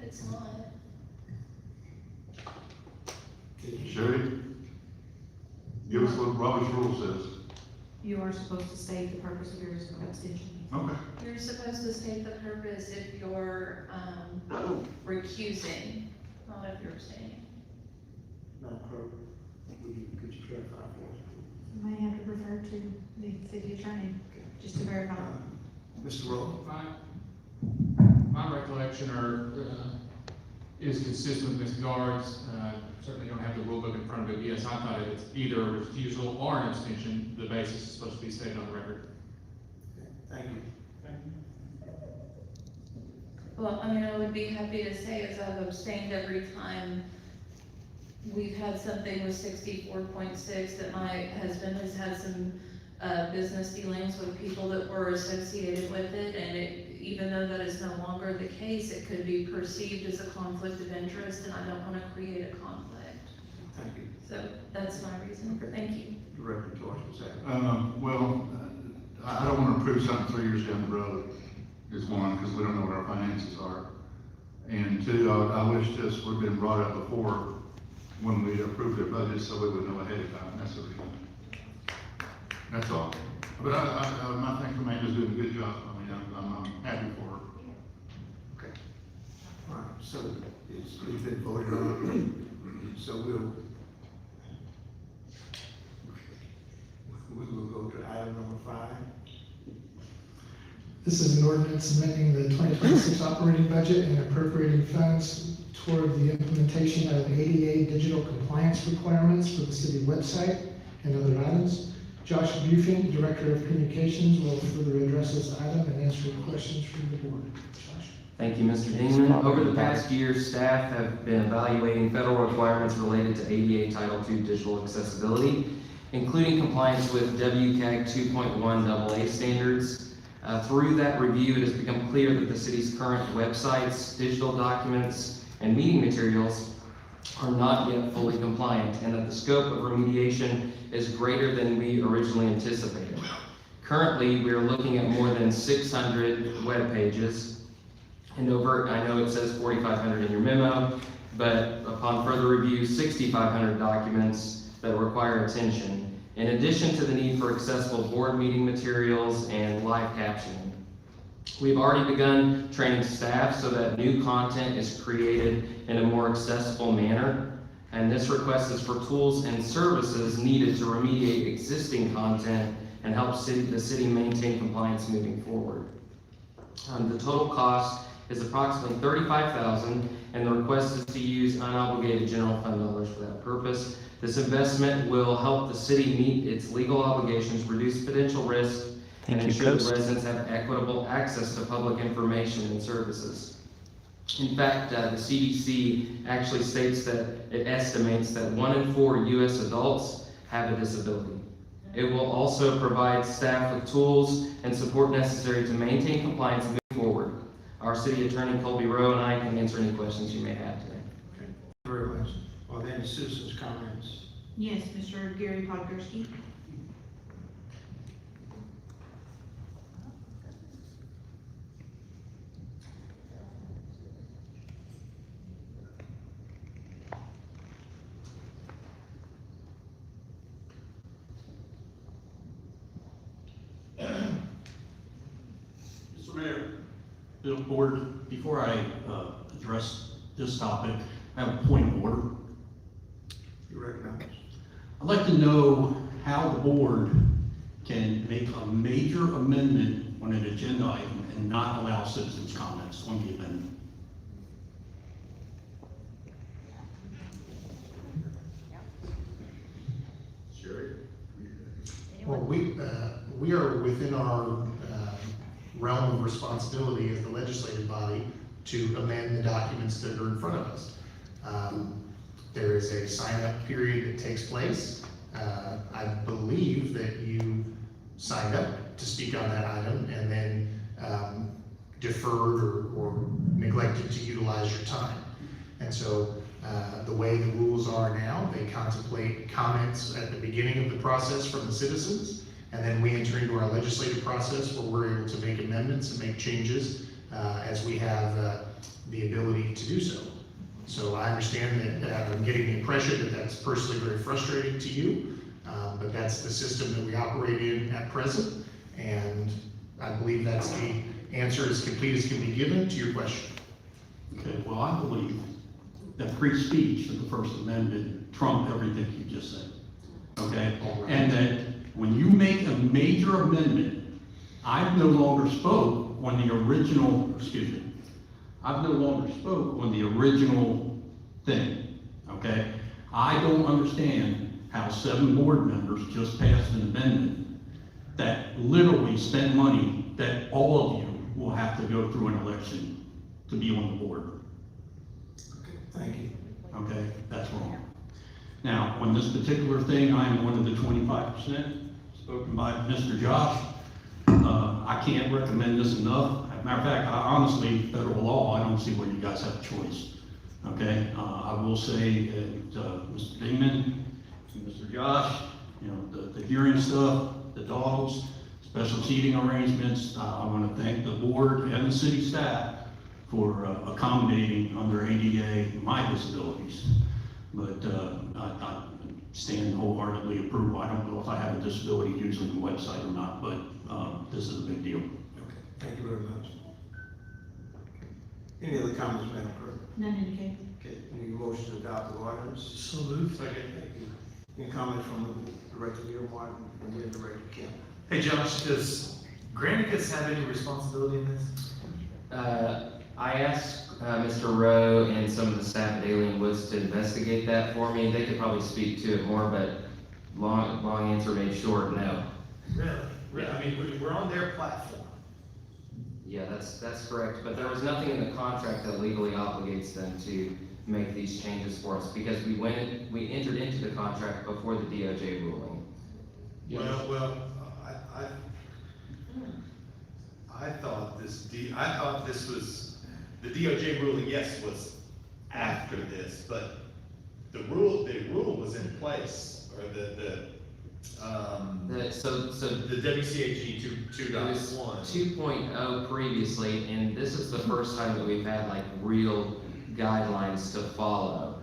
It's not. Sherry? Give us what Robert's rule says. You are supposed to state the purpose of your abstention. Okay. You're supposed to state the purpose if you're, recusing, not if you're abstaining. Madam Clerk, could you clarify for us? You may have to refer to the city attorney, just to verify. Mr. Rowe? My recollection is consistent with Ms. Guard's. Certainly don't have the rule book in front of it. Yes, I thought it's either a refusal or an abstention. The basis is supposed to be stated on the record. Thank you. Well, I mean, I would be happy to say as I've abstained every time we've had something with 64.6 that my husband has had some business dealings with people that were associated with it, and even though that is no longer the case, it could be perceived as a conflict of interest, and I don't want to create a conflict. Thank you. So that's my reason. Okay. Thank you. Director George Gonzalez. Well, I don't want to approve something 3 years down the road, is one, because we don't know what our finances are. And 2, I wish this would have been brought up before when we approved their budget, so we would know ahead of time. That's the reason. That's all. But I think Amanda's doing a good job. I mean, I'm happy for her. Okay. All right, so it's been voted on, so we will go to item number 5. This is an ordinance amending the 2026 operating budget and appropriating funds toward the implementation of ADA digital compliance requirements for the city website and other items. Josh Buffing, Director of Communications, will further address this item and answer questions from the board. Josh? Thank you, Mr. Dingman. Over the past year, staff have been evaluating federal requirements related to ADA Title II digital accessibility, including compliance with WCAG 2.1 AA standards. Through that review, it has become clear that the city's current websites, digital documents, and meeting materials are not yet fully compliant, and that the scope of remediation is greater than we originally anticipated. Currently, we are looking at more than 600 web pages, and I know it says 4,500 in your memo, but upon further review, 6,500 documents that require attention, in addition to the need for accessible board meeting materials and live captioning. We've already begun training staff so that new content is created in a more accessible manner, and this request is for tools and services needed to remediate existing content and help the city maintain compliance moving forward. The total cost is approximately $35,000, and the request is to use unobligated general fund dollars for that purpose. This investment will help the city meet its legal obligations, reduce potential risk, and ensure that residents have equitable access to public information and services. In fact, the CDC actually states that it estimates that 1 in 4 U.S. adults have a disability. It will also provide staff with tools and support necessary to maintain compliance and move forward. Our city attorney, Colby Rowe, and I can answer any questions you may have today. Okay, thank you very much. Are there any citizens' comments? Yes, Mr. Gary Podgorski. Mr. Mayor, the board, before I address this topic, I have a point of order. You recognize? I'd like to know how the board can make a major amendment on an agenda item and not allow citizens' comments on the amendment. Sherry? Well, we are within our realm of responsibility as the legislative body to amend the documents that are in front of us. There is a sign-up period that takes place. I believe that you signed up to speak on that item and then deferred or neglected to utilize your time. And so the way the rules are now, they contemplate comments at the beginning of the process from the citizens, and then we enter into our legislative process where we're able to make amendments and make changes as we have the ability to do so. So I understand that I'm getting the impression that that's personally very frustrating to you, but that's the system that we operate in at present, and I believe that's the answer as complete as can be given to your question. Okay, well, I believe that free speech of the First Amendment trumped everything you just said. Okay? And that when you make a major amendment, I've no longer spoke on the original, I've no longer spoke on the original thing, okay? I don't understand how 7 board members just passed an amendment that literally spent money that all of you will have to go through an election to be on the board. Okay, thank you. Okay, that's wrong. Now, on this particular thing, I am one of the 25% spoken by Mr. Josh. I can't recommend this enough. As a matter of fact, honestly, federal law, I don't see where you guys have a choice. Okay, I will say that Mr. Dingman, Mr. Josh, you know, the hearing stuff, the dogs, special seating arrangements. I want to thank the board and the city staff for accommodating under ADA my disabilities. But I stand wholeheartedly approval. I don't know if I have a disability using the website or not, but this is a big deal. Okay, thank you very much. Any other comments, Madam Clerk? None indicated. Okay, any motion to adopt the ordinance? So moved. Second. Thank you. Any comments from Director Leo Martin and then Director Kim? Hey Josh, does Granicus have any responsibility in this? I asked Mr. Rowe and some of the staff at Alien Woods to investigate that for me. They could probably speak to it more, but long answer made short, no. Really? I mean, we're on their platform. Yeah, that's correct, but there was nothing in the contract that legally obligates them to make these changes for us, because we entered into the contract before the DOJ ruling. I thought this was, the DOJ ruling, yes, was after this, but the rule was in place, or the WCAG 2.1. 2.0 previously, and this is the first time that we've had like real guidelines to follow.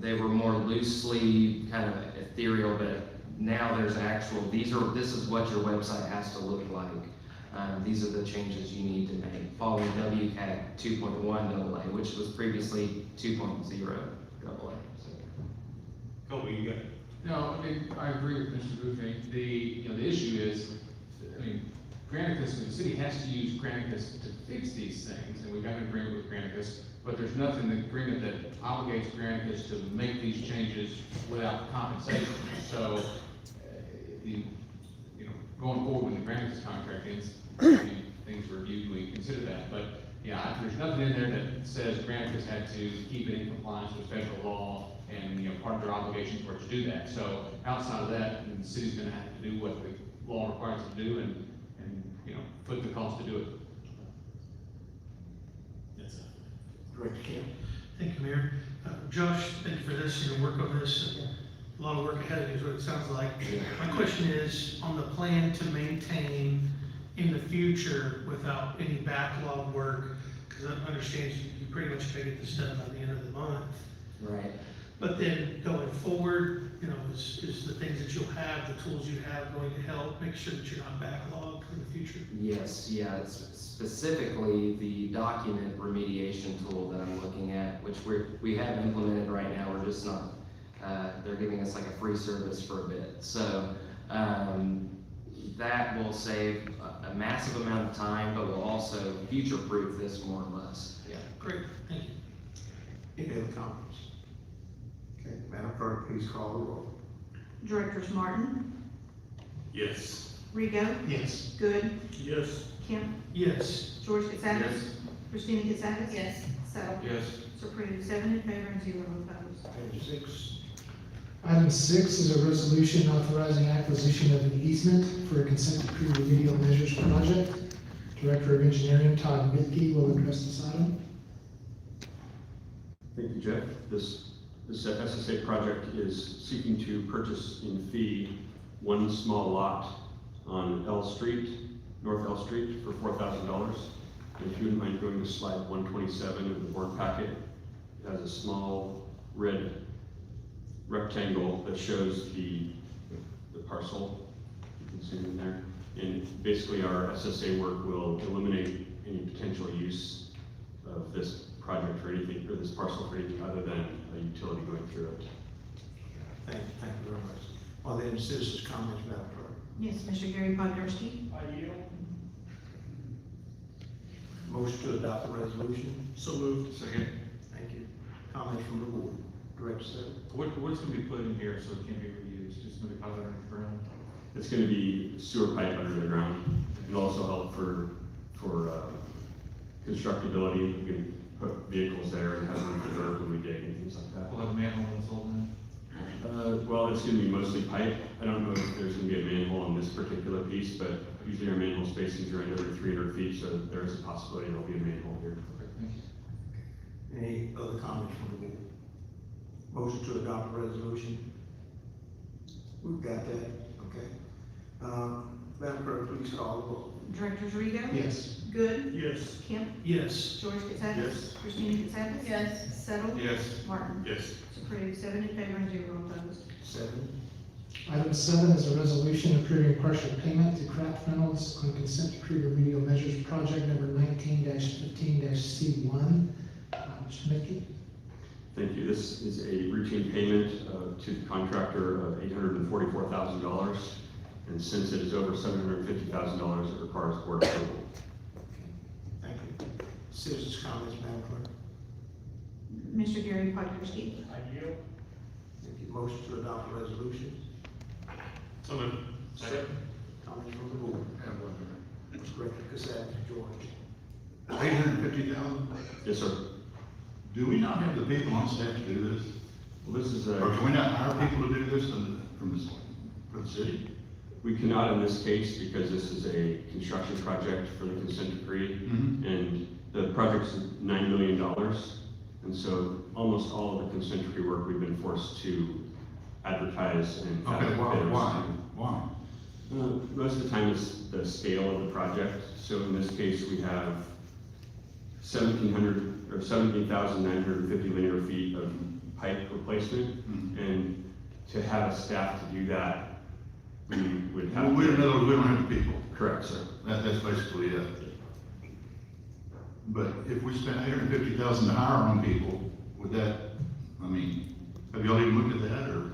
They were more loosely kind of ethereal, but now there's actual, this is what your website has to look like. These are the changes you need to make, following WCAG 2.1 AA, which was previously 2.0 AA. Kobe, you got it. No, I mean, I agree with Mr. Buffet. The issue is, I mean, Granicus, the city has to use Granicus to fix these things, and we've got an agreement with Granicus, but there's nothing in the agreement that obligates Granicus to make these changes without compensation. So, going forward when the Granicus contract ends, things reviewed, we consider that, but yeah, there's nothing in there that says Granicus had to keep it in compliance with federal law, and, part of their obligations were to do that. So outside of that, the city's gonna have to do what the law requires it to do, and foot the cost to do it. That's Director Kim. Thank you, Mayor. Josh, thank you for this, your work on this. A lot of work ahead of you is what it sounds like. My question is, on the plan to maintain in the future without any backlog work, because I understand you pretty much gotta get this done by the end of the month. Right. But then going forward, is the things that you'll have, the tools you have going to help make sure that you're not backlogged in the future? Yes, yeah, it's specifically the document remediation tool that I'm looking at, which we have implemented right now, we're just not, they're giving us like a free service for a bit. So, that will save a massive amount of time, but will also future-proof this more or less, yeah. Great, thank you. Any other comments? Okay, Madam Clerk, please call the roll. Directors Martin, Yes. Rigo, Yes. Good, Yes. Kemp, Yes. George Katsakis. Yes. Christina Katsakis. Yes. Settle. Yes. It's approved, 7 in favor and 0 opposed. Item 6. Item 6 is a resolution authorizing acquisition of an easement for a consent decree remedial measures project. Director of Engineering Todd Mitke will address this item. Thank you, Jeff. This SSA project is seeking to purchase in fee one small lot on L Street, North L Street, for $4,000. If you wouldn't mind going to slide 127 of the board packet, it has a small red rectangle that shows the parcel. You can see it in there. And basically our SSA work will eliminate any potential use of this project for anything, or this parcel for anything other than a utility going through it. Thank you very much. Are there any citizens' comments, Madam Clerk? Yes, Mr. Gary Podgorski. I yield. Motion to adopt the resolution. So moved. Second. Thank you. Comments from the board. Director Settle. What's gonna be put in here so it can't be reused? Just gonna be piled under the ground? It's going to be sewer pipe under the ground. It'll also help for constructability. We can put vehicles there and have room for dirt when we dig and things like that. We'll have a manhole installed in it? Well, it's going to be mostly pipe. I don't know if there's going to be a manhole on this particular piece, but usually our manhole spacings are under 300 feet, so there is a possibility there'll be a manhole here. Any other comments from the board? Motion to adopt the resolution. We've got that, okay. Madam Clerk, please call the roll. Directors Rigo. Yes. Good. Yes. Kemp. Yes. George Katsakis. Yes. Christina Katsakis. Yes. Settle. Yes. Martin. Yes. It's approved, 7 in favor and 0 opposed. 7. Item 7 is a resolution approving partial payment to Kraft Reynolds on consent decree remedial measures project number 19-15-C1. Mr. Mitke. Thank you. This is a routine payment to the contractor of $844,000. And since it is over $750,000, it requires board approval. Thank you. Citizens' comments, Madam Clerk. Mr. Gary Podgorski. I yield. Thank you. Motion to adopt the resolution. So moved. Second. Comments from the board. Director Cassatt, George. 850,000? Yes, sir. Do we not have the people on staff to do this? Well, this is Or can we not hire people to do this for the city? We cannot in this case because this is a construction project for the consent decree. And the project's $9 million. And so almost all of the consent decree work we've been forced to advertise and have Okay, bidders why? do. Why? Most of the time it's the scale of the project. So in this case, we have 17,950 linear feet of pipe replacement. And to have a staff to do that, we would have. Well, in other words, we don't have the people. Correct, sir. That's basically it. But if we spent 850,000 to hire on people, would that, I mean, have y'all even looked at that, or?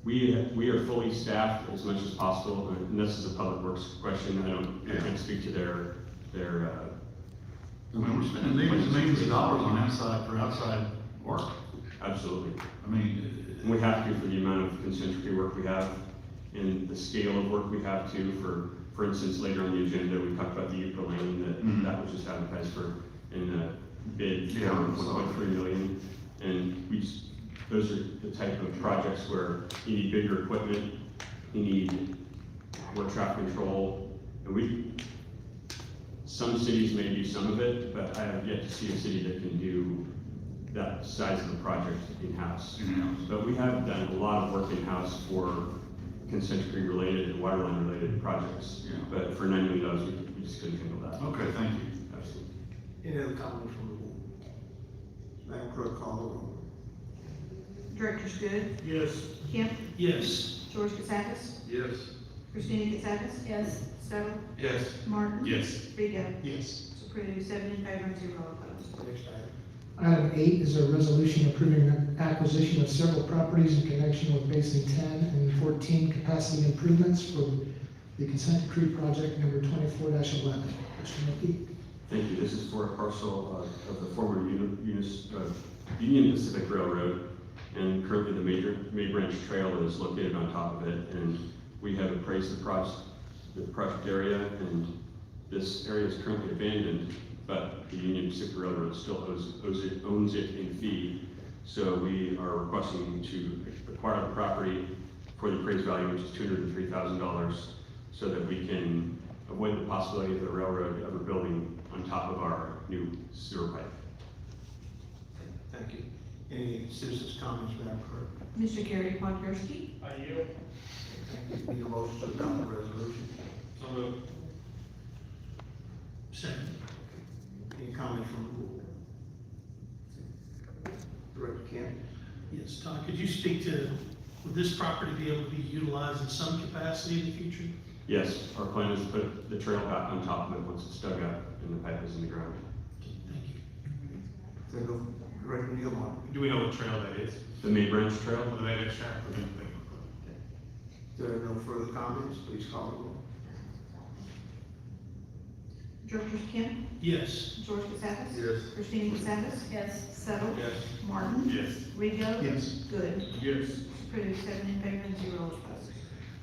We are fully staffed as much as possible, and this is a public works question. I can't speak to their. I mean, we're spending millions and millions of dollars on outside work. Absolutely. I mean, And we have to for the amount of concentric work we have and the scale of work we have too. For instance, later on the agenda, we talked about the Euclid lane that was just advertised for in a bid for 1.3 million. And those are the type of projects where you need bigger equipment, you need more traffic control, and some cities may do some of it, but I have yet to see a city that can do that size of a project in-house. But we have done a lot of work in-house for concentrically related and waterline related projects. But for $9 million, we just couldn't handle that. okay, thank you. Absolutely. Any other comments from the board? Madam Clerk, call the roll. Directors Good, Yes. Kemp, Yes. George Katsakis, Yes. Christina Katsakis. Yes. Stover, Yes. Martin. Yes. Rico. Yes. It's approved, 7 in favor and 0 opposed. Next item. Item 8 is a resolution approving the acquisition of several properties in connection with Basin 10 and 14 capacity improvements for the consent decree project number 24-11. Mr. McKee. Thank you. This is for a parcel of the former Union Pacific Railroad, and currently the May Branch Trail is located on top of it, and we have appraised the project area, and this area is currently abandoned, but the Union Pacific Railroad still owns it in fee. So we are requesting to acquire the property for the appraised value, which is $203,000, so that we can avoid the possibility of the railroad ever building on top of our new sewer pipe. Thank you. Any citizens' comments, Madam Clerk? Mr. Gary Podgorski. I yield. Thank you. Need a motion to adopt the resolution? So moved. Second. Any comments from the board? Director Kemp? Yes, Todd, could you speak to, would this property be able to be utilized in some capacity in the future? Yes, our plan is to put the trail back on top of it once it's dug up and the pipe is in the ground. Thank you. Director Neil Martin? Do we know what trail that is? The May Branch Trail? The Vegas trail? If there are no further comments, please call the roll. Directors Kemp, Yes. George Katsakis. Yes. Christina Katsakis. Yes. Settle. Yes. Martin. Yes. Rico. Yes. Good. Yes. It's approved, 7 in favor and 0 opposed.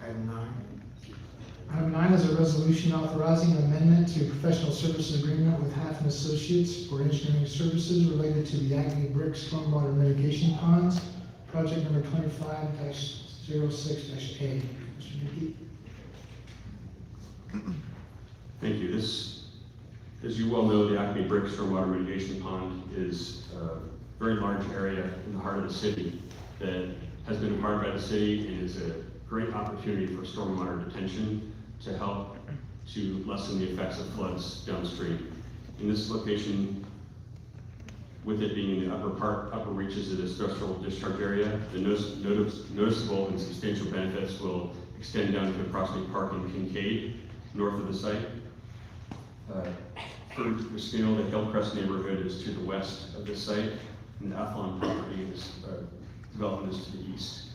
Item 9. Item 9 is a resolution authorizing an amendment to professional services agreement with Half Associates for engineering services related to the Acme Brick Stormwater Mitigation Ponds, project number 25-06-A. Mr. McKee. Thank you. This, as you well know, the Acme Brick Stormwater Mitigation Pond is a very large area in the heart of the city that has been acquired by the city and is a great opportunity for stormwater detention to help to lessen the effects of floods downstream. In this location, with it being in the upper reaches of this threshold discharge area, the noticeable and substantial benefits will extend down to approximately Park and Kincaid, north of the site. For scale, the Hillcrest neighborhood is to the west of this site, and the Athlon property is development is to the east.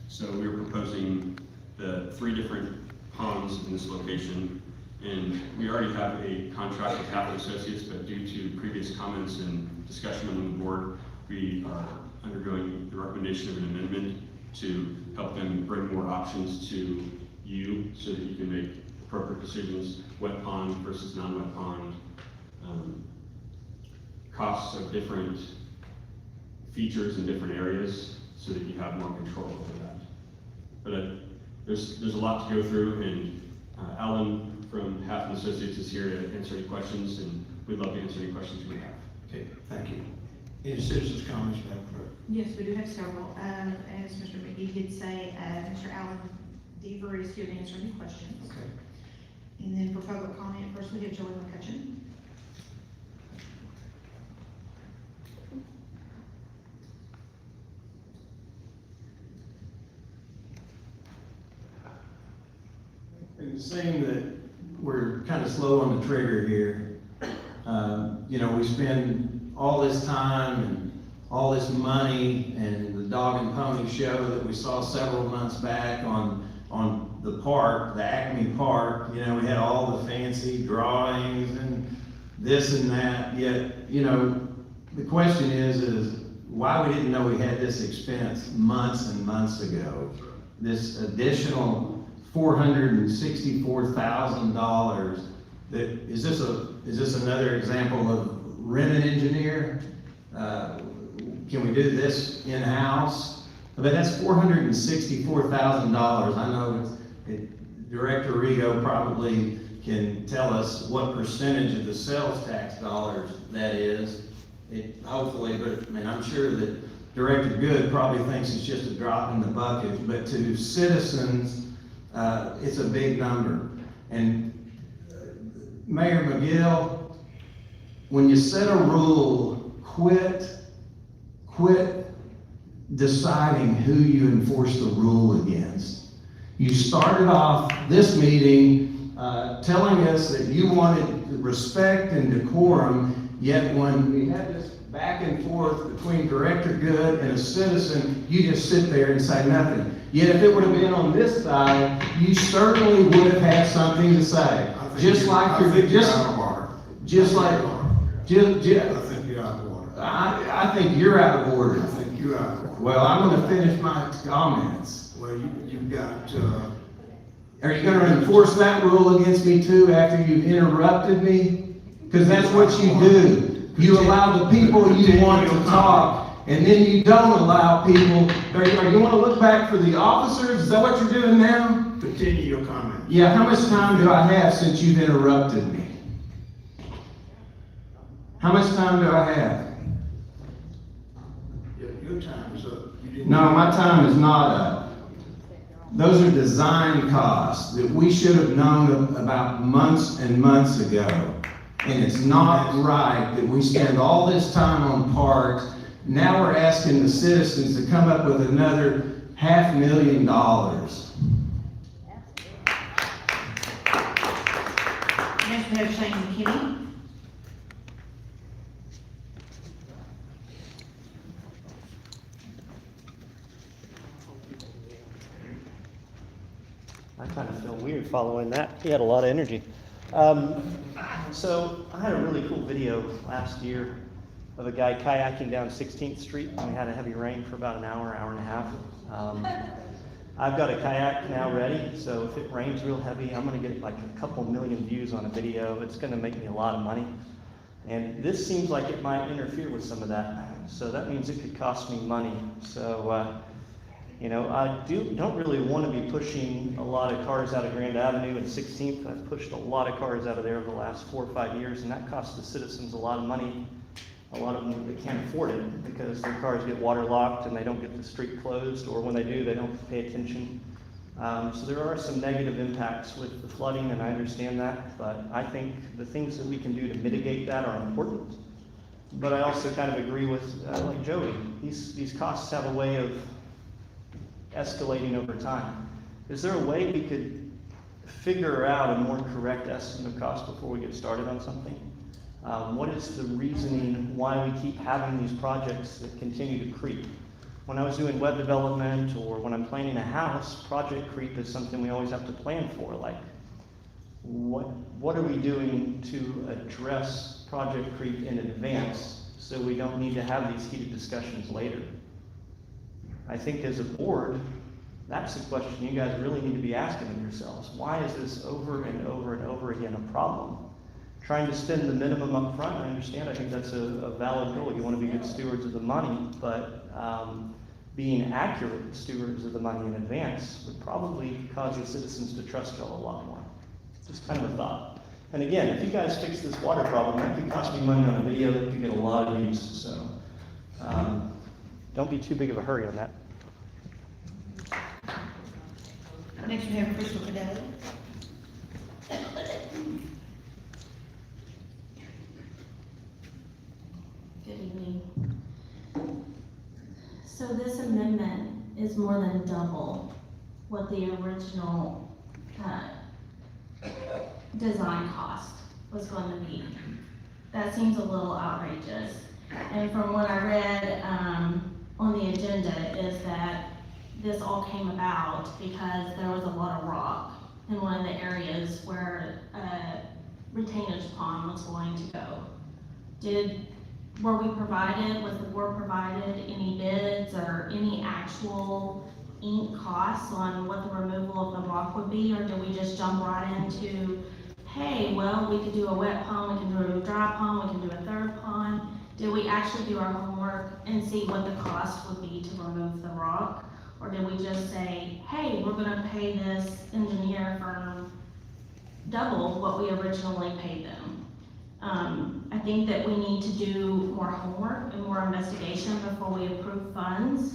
So we are proposing the 3 different ponds in this location, and we already have a contract with Half Associates, but due to previous comments and discussion among the board, we are undergoing the recommendation of an amendment to help them bring more options to you so that you can make appropriate decisions, wet pond versus non-wet pond, costs of different features in different areas so that you have more control over that. But there's a lot to go through, and Alan from Half Associates is here to answer any questions, and we'd love to answer any questions you may have. Okay, thank you. Any citizens' comments, Madam Clerk? Yes, we do have several. As Mr. McGee did say, Mr. Alan Deaver is here to answer any questions. Okay. And then for public comment, first we have Joey McCutcheon. It's saying that we're kind of slow on the trigger here. You know, we spend all this time and all this money and the dog and pony show that we saw several months back on the park, the Acme Park. You know, we had all the fancy drawings and this and that, yet, you know, the question is why we didn't know we had this expense months and months ago. This additional $464,000. Is this another example of rent an engineer? Can we do this in-house? But that's $464,000. I know Director Rigo probably can tell us what percentage of the sales tax dollars that is. Hopefully, but I mean, I'm sure that Director Good probably thinks it's just a drop in the bucket, but to citizens, it's a big number. And Mayor McGill, when you set a rule, quit deciding who you enforce the rule against. You started off this meeting telling us that you wanted respect and decorum, yet when we had this back and forth between Director Good and a citizen, you just sit there and say nothing. Yet if it would have been on this side, you certainly would have had something to say. Just like I think you're out of order. I think you're out of order. I think you're out of order. Well, I'm going to finish my comments. Well, you've got, Are you going to enforce that rule against me too after you've interrupted me? Because that's what you do. You allow the people you want to talk, and then you don't allow people. Or you want to look back for the officers? Is that what you're doing now? continue your comment. Yeah, how much time do I have since you've interrupted me? How much time do I have? Your time is up. No, my time is not up. Those are design costs that we should have known about months and months ago. And it's not right that we spend all this time on parks. Now we're asking the citizens to come up with another $500,000. Next we have Shane McKinney. I kind of feel weird following that. He had a lot of energy. So I had a really cool video last year of a guy kayaking down 16th Street, and we had a heavy rain for about an hour and a half. I've got a kayak now ready, so if it rains real heavy, I'm going to get like a couple million views on a video. It's going to make me a lot of money. And this seems like it might interfere with some of that. So that means it could cost me money. So, you know, I don't really want to be pushing a lot of cars out of Grand Avenue and 16th. I've pushed a lot of cars out of there over the last 4 or 5 years, and that costs the citizens a lot of money. A lot of them, they can't afford it because their cars get waterlocked and they don't get the street closed, or when they do, they don't pay attention. So there are some negative impacts with the flooding, and I understand that, but I think the things that we can do to mitigate that are important. But I also kind of agree with, like Joey, these costs have a way of escalating over time. Is there a way we could figure out a more correct estimate of cost before we get started on something? What is the reasoning why we keep having these projects that continue to creep? When I was doing web development or when I'm planning a house, project creep is something we always have to plan for. Like, what are we doing to address project creep in advance so we don't need to have these heated discussions later? I think as a board, that's the question you guys really need to be asking of yourselves. Why is this over and over and over again a problem? Trying to spend the minimum up front, I understand, I think that's a valid goal. You want to be good stewards of the money, but being accurate stewards of the money in advance would probably cause the citizens to trust y'all a lot more. Just kind of a thought. And again, if you guys fix this water problem, that could cost me money on a video that could get a lot of views, so don't be too big of a hurry on that. Next we have Crystal Cadelli. Good evening. So this amendment is more than double what the original design cost was going to be. That seems a little outrageous. And from what I read, on the agenda is that this all came about because there was a lot of rock in one of the areas where a retainage pond was going to go. Were we provided, was the board provided any bids or any actual ink costs on what the removal of the rock would be, or did we just jump right into, hey, well, we could do a wet pond, we can do a dry pond, we can do a third pond? Did we actually do our homework and see what the cost would be to remove the rock? Or did we just say, hey, we're gonna pay this engineer firm double what we originally paid them? I think that we need to do more homework and more investigation before we approve funds.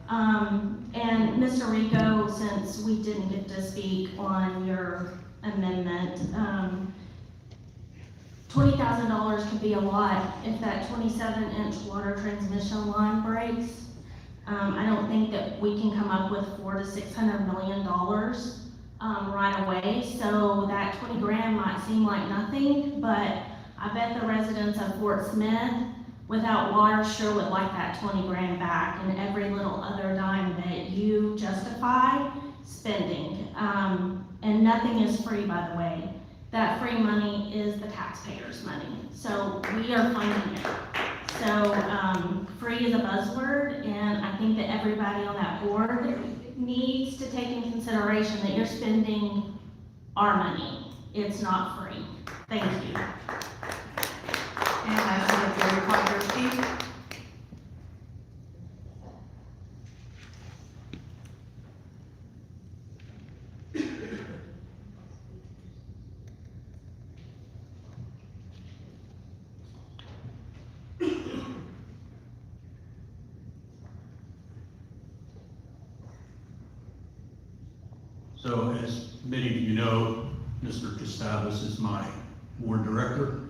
And Mr. Rico, since we didn't get to speak on your amendment, $20,000 could be a lot if that 27-inch water transmission line breaks. I don't think that we can come up with $400 to $600 million right away. So that 20 grand might seem like nothing, but I bet the residents of Fort Smith without water sure would like that 20 grand back, and every little other dime that you justify spending. And nothing is free, by the way. That free money is the taxpayers' money. So we are funding it. So free is a buzzword, and I think that everybody on that board needs to take in consideration that you're spending our money. It's not free. Thank you. And that's it, Gary Parker, Steve. So as many of you know, Mr. Gustavus is my ward director.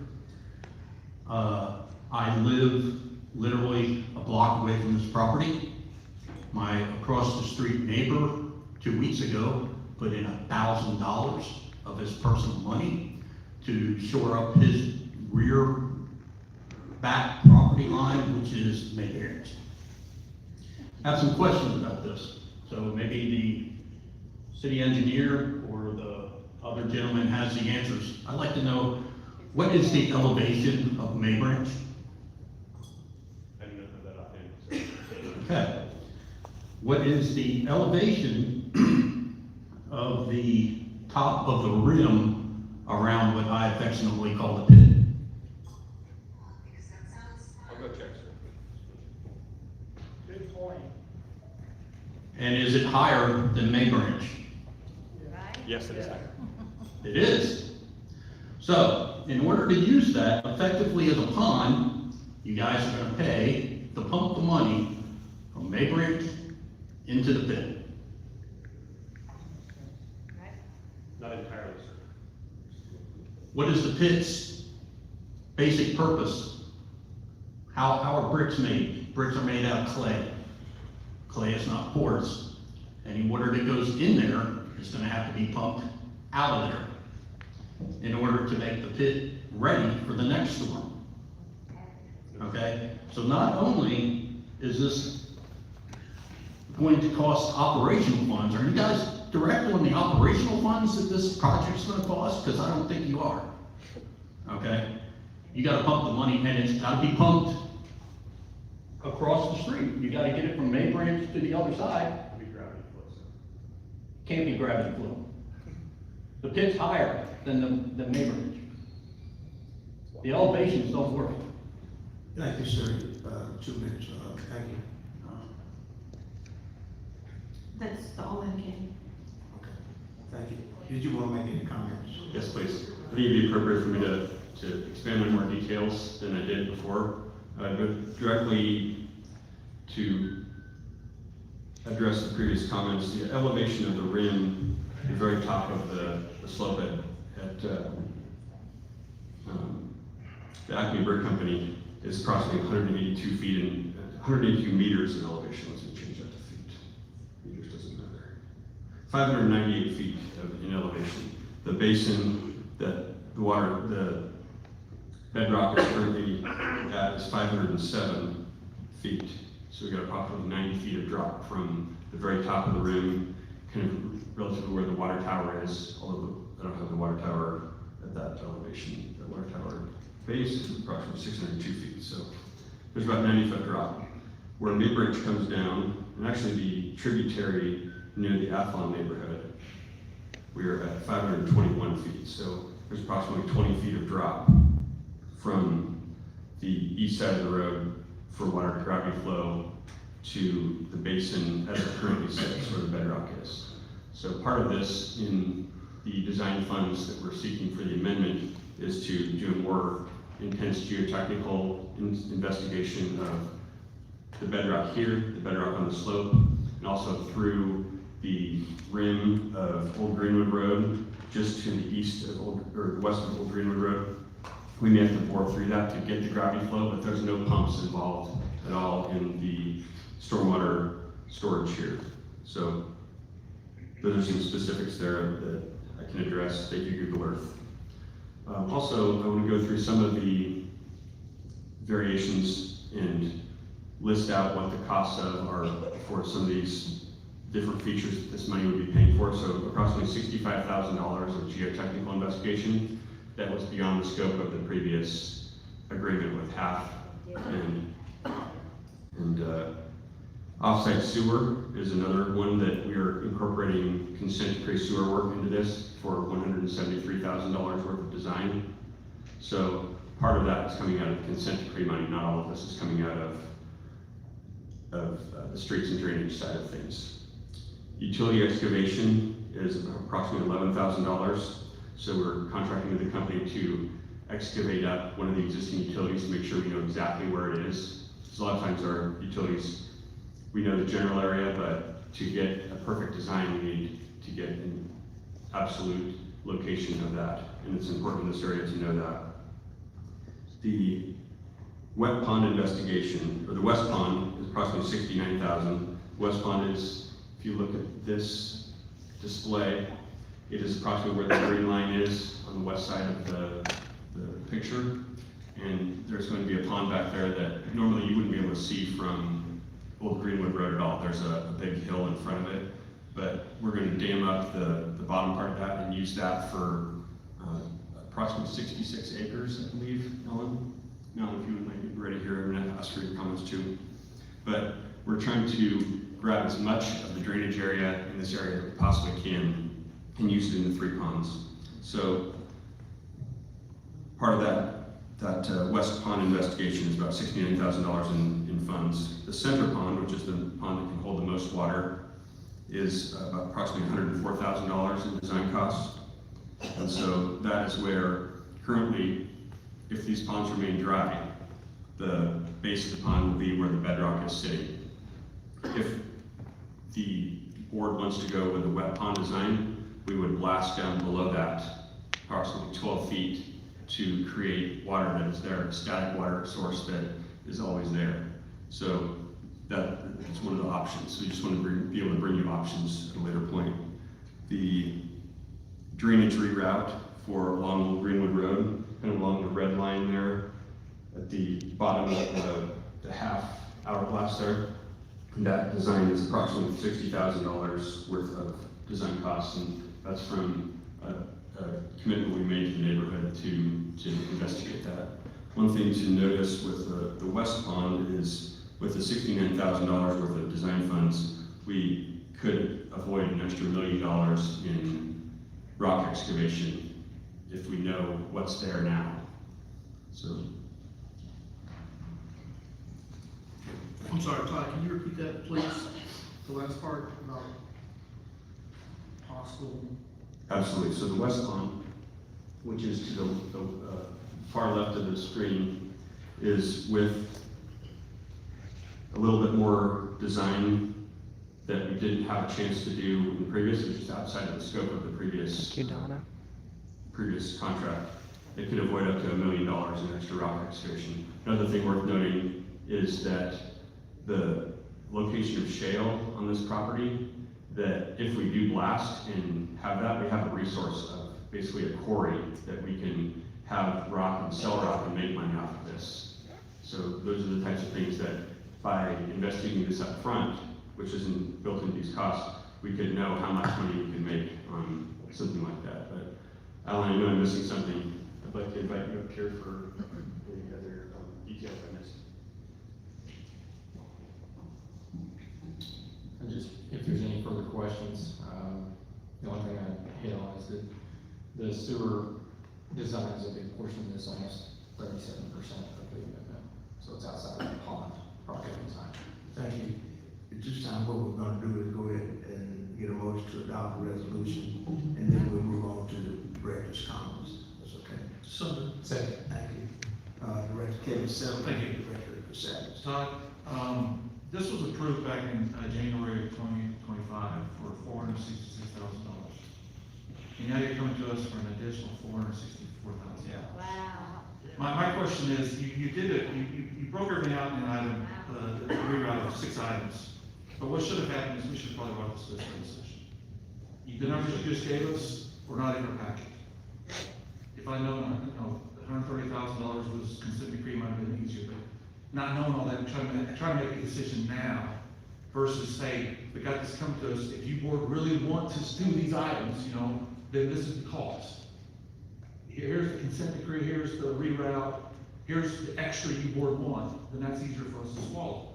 I live literally a block away from this property. My across the street neighbor 2 weeks ago put in $1,000 of his personal money to shore up his rear back property line, which is Mayberry's. I have some questions about this. So maybe the city engineer or the other gentleman has the answers. I'd like to know, what is the elevation of Maybranch? I don't know that offhand. Okay. What is the elevation of the top of the rim around what I affectionately call the pit? I'll go check, sir. Good point. And is it higher than Maybranch? Yes, it is higher. It is. So, in order to use that effectively as a pond, you guys are gonna pay to pump the money from Maybranch into the pit. Not entirely, sir. What is the pit's basic purpose? How are bricks made? Bricks are made out of clay. Clay is not porous. Any water that goes in there is gonna have to be pumped out of there in order to make the pit ready for the next storm. Okay? So not only is this going to cost operational funds, are you guys direct on the operational funds that this project's gonna cost? Because I don't think you are. Okay? You gotta pump the money, and it's gotta be pumped across the street. You gotta get it from Maybranch to the other side. It'll be gravity flow, sir. Can't be gravity flow. The pit's higher than the Maybranch. The elevations don't work. Thank you, sir. 2 minutes, thank you. That's all I can. Okay, thank you. Did you want to make any comments? Yes, please. I think it'd be appropriate for me to expand on more details than I did before. But directly to address the previous comments, the elevation of the rim, the very top of the slope at the Acme Brick Company is approximately 182 feet and 182 meters in elevation. Let's change that to feet. Meters doesn't matter. 598 feet in elevation. The basin that the bedrock is currently at is 507 feet. So we got approximately 90 feet of drop from the very top of the rim, kind of relative to where the water tower is, although I don't have the water tower at that elevation. The water tower base is approximately 602 feet, so there's about 90-foot drop. Where Midbridge comes down, and actually the tributary near the Athlon neighborhood, we are at 521 feet, so there's approximately 20 feet of drop from the east side of the road for water gravity flow to the basin as it currently sits where the bedrock is. So part of this in the design funds that we're seeking for the amendment is to do a more intense geotechnical investigation of the bedrock here, the bedrock on the slope, and also through the rim of Old Greenwood Road, just to the east of west of Old Greenwood Road. We may have to bore through that to get the gravity flow, but there's no pumps involved at all in the stormwater storage here. So those are some specifics there that I can address. Thank you, Google Earth. Also, I want to go through some of the variations and list out what the costs of are for some of these different features that this money would be paying for. So approximately $65,000 of geotechnical investigation. That was beyond the scope of the previous agreement with HAF. And offsite sewer is another one that we are incorporating consent decree sewer work into this for $173,000 worth of design. So part of that is coming out of consent decree money. Not all of this is coming out of the streets and drainage side of things. Utility excavation is approximately $11,000. So we're contracting with the company to excavate up one of the existing utilities to make sure we know exactly where it is. Because a lot of times our utilities, we know the general area, but to get a perfect design, we need to get an absolute location of that. And it's important in this area to know that. The wet pond investigation, or the west pond, is approximately $69,000. West pond is, if you look at this display, it is approximately where the green line is on the west side of the picture. And there's going to be a pond back there that normally you wouldn't be able to see from Old Greenwood Road at all. There's a big hill in front of it. But we're going to dam up the bottom part of that and use that for approximately 66 acres, I believe, Ellen. Now, if you would like to ready here, I'm going to ask for your comments too. But we're trying to grab as much of the drainage area in this area that we possibly can and use it in the 3 ponds. So part of that west pond investigation is about $69,000 in funds. The center pond, which is the pond that can hold the most water, is about approximately $104,000 in design costs. And so that is where currently, if these ponds remain dry, the base of the pond will be where the bedrock is sitting. If the board wants to go with a wet pond design, we would blast down below that approximately 12 feet to create water that is there, a static water source that is always there. So that is one of the options. So we just want to be able to bring you options at a later point. The drainage reroute for along Greenwood Road, kind of along the red line there at the bottom of the half hourglass there. And that design is approximately $60,000 worth of design costs, and that's from a commitment we made to the neighborhood to investigate that. One thing to notice with the west pond is with the $69,000 worth of design funds, we could avoid an extra $1 million in rock excavation if we know what's there now. So. I'm sorry, Todd, can you repeat that, please? The last part about possible. Absolutely. So the west pond, which is to the far left of the screen, is with a little bit more design that we didn't have a chance to do in the previous, which is outside of the scope of the previous contract. It could avoid up to $1 million in extra rock excavation. Another thing worth noting is that the location of shale on this property, that if we do blast and have that, we have a resource of basically a quarry that we can have rock and sell rock and make money off of this. So those are the types of things that by investigating this up front, which isn't built into these costs, we could know how much money we can make on something like that. But Alan, I know I'm missing something. I'd like to invite you up here for any other details I missed. And just, if there's any further questions, the only thing I hit on is that the sewer design is a big portion of this, almost 37% of the amendment. So it's outside of the pond project design. Thank you. At this time, what we're gonna do is go ahead and get a motion to adopt the resolution, and then we'll move on to the director's comments. That's okay? So, Second. Thank you. Director Kevin Settle. Thank you. Director Savage. Todd, this was approved back in January of 2025 for $466,000. And now you're coming to us for an additional $464,000. Wow. My question is, you did it, you broke everything out in an item, the reroute of 6 items. But what should have happened is we should have probably brought this to a study session. The numbers you just gave us were not in our packet. If I know, $130,000 was consent decree, might have been easier, but not knowing all that, trying to make a decision now versus, hey, we got this coming to us, if you board really want to do these items, then this is the cost. Here's the consent decree, here's the reroute, here's the extra you board want, then that's easier for us to swallow.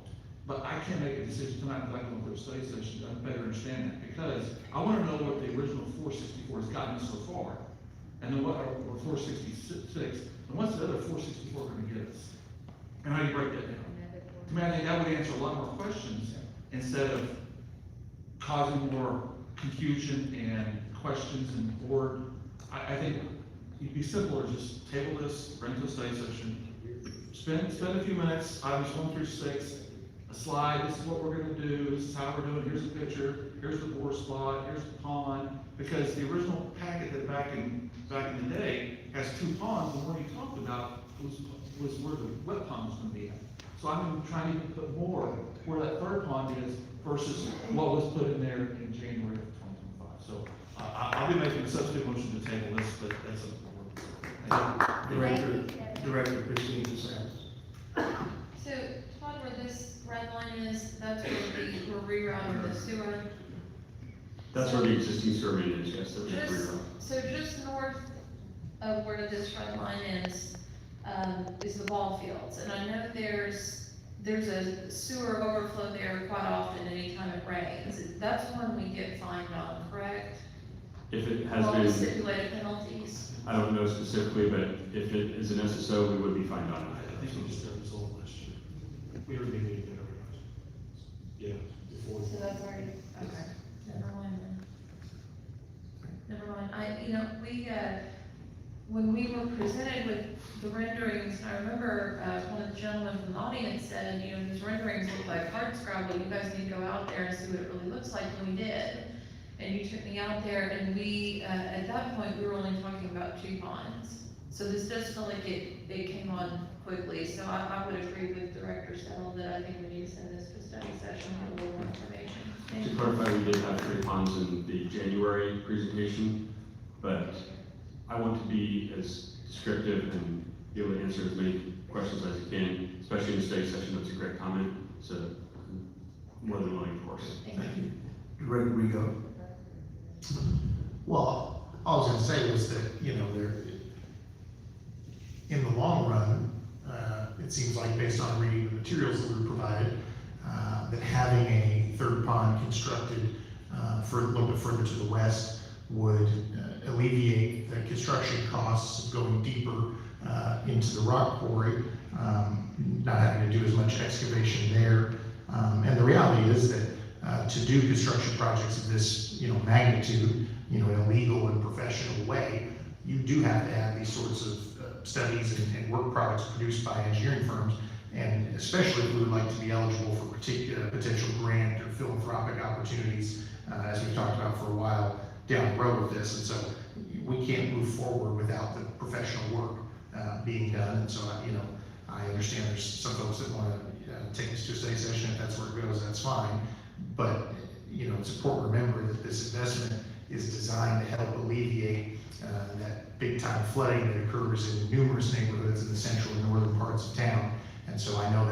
But I can't make a decision tonight without going through a study session to better understand that, because I want to know what the original 464 has gotten us so far, and then what are 466, and what's the other 464 going to get us? And how do you break that down? To me, I think that would answer a lot more questions instead of causing more confusion and questions and board. I think it'd be simpler, just table this, bring it to a study session, spend a few minutes, items 1 through 6, a slide, this is what we're gonna do, this is how we're doing, here's the picture, here's the bore spot, here's the pond, because the original packet that back in the day has 2 ponds, and what you talked about was where the wet pond was gonna be at. So I'm trying to put more where that 3rd pond is versus what was put in there in January of 2025. So I'll be making a substitute motion to table this, but that's a Director Christine Savage. So, Todd, where this red line is, that's where we're rerouting the sewer. That's where the existing sewer main is, yes, there's a reroute. So just north of where this red line is the ball fields. And I know there's a sewer overflow there quite often anytime it rains. That's one we get fined on, correct? If it has Well, been, stipulated penalties. I don't know specifically, but if it is an SSO, we would be fined on I it. think we just got resolved last year. We already made it everybody. Yeah, before. So that's already, okay, never mind then. Never mind, we, when we were presented with the renderings, I remember, one of the gentlemen from the audience said, these renderings look like hard scrabble, you guys need to go out there and see what it really looks like, and we did. And you took me out there, and we, at that point, we were only talking about 2 ponds. So this does feel like it came on quickly, so I would agree with Director Settle that I think we need to send this to study session with a little more information. To clarify, we did have 3 ponds in the January presentation, but I want to be as descriptive and be able to answer as many questions as I can, especially in the study session. That's a great comment, so more than willing, of course. Thank you. Director Rigo. Well, all I was gonna say was that, they're, in the long run, it seems like based on reading the materials that were provided, that having a 3rd pond constructed for a little bit further to the west would alleviate the construction costs of going deeper into the rock quarry, not having to do as much excavation there. And the reality is that to do construction projects of this, magnitude, in a legal and professional way, you do have to have these sorts of studies and work products produced by engineering firms, and especially if we would like to be eligible for particular potential grant or philanthropic opportunities, as we've talked about for a while down the road with this. And so we can't move forward without the professional work being done. And so, I understand there's some folks that want to take this to a study session. If that's where it goes, that's fine. But, it's important to remember that this investment is designed to help alleviate that big time flooding that occurs in numerous neighborhoods in the central and northern parts of town. And so I know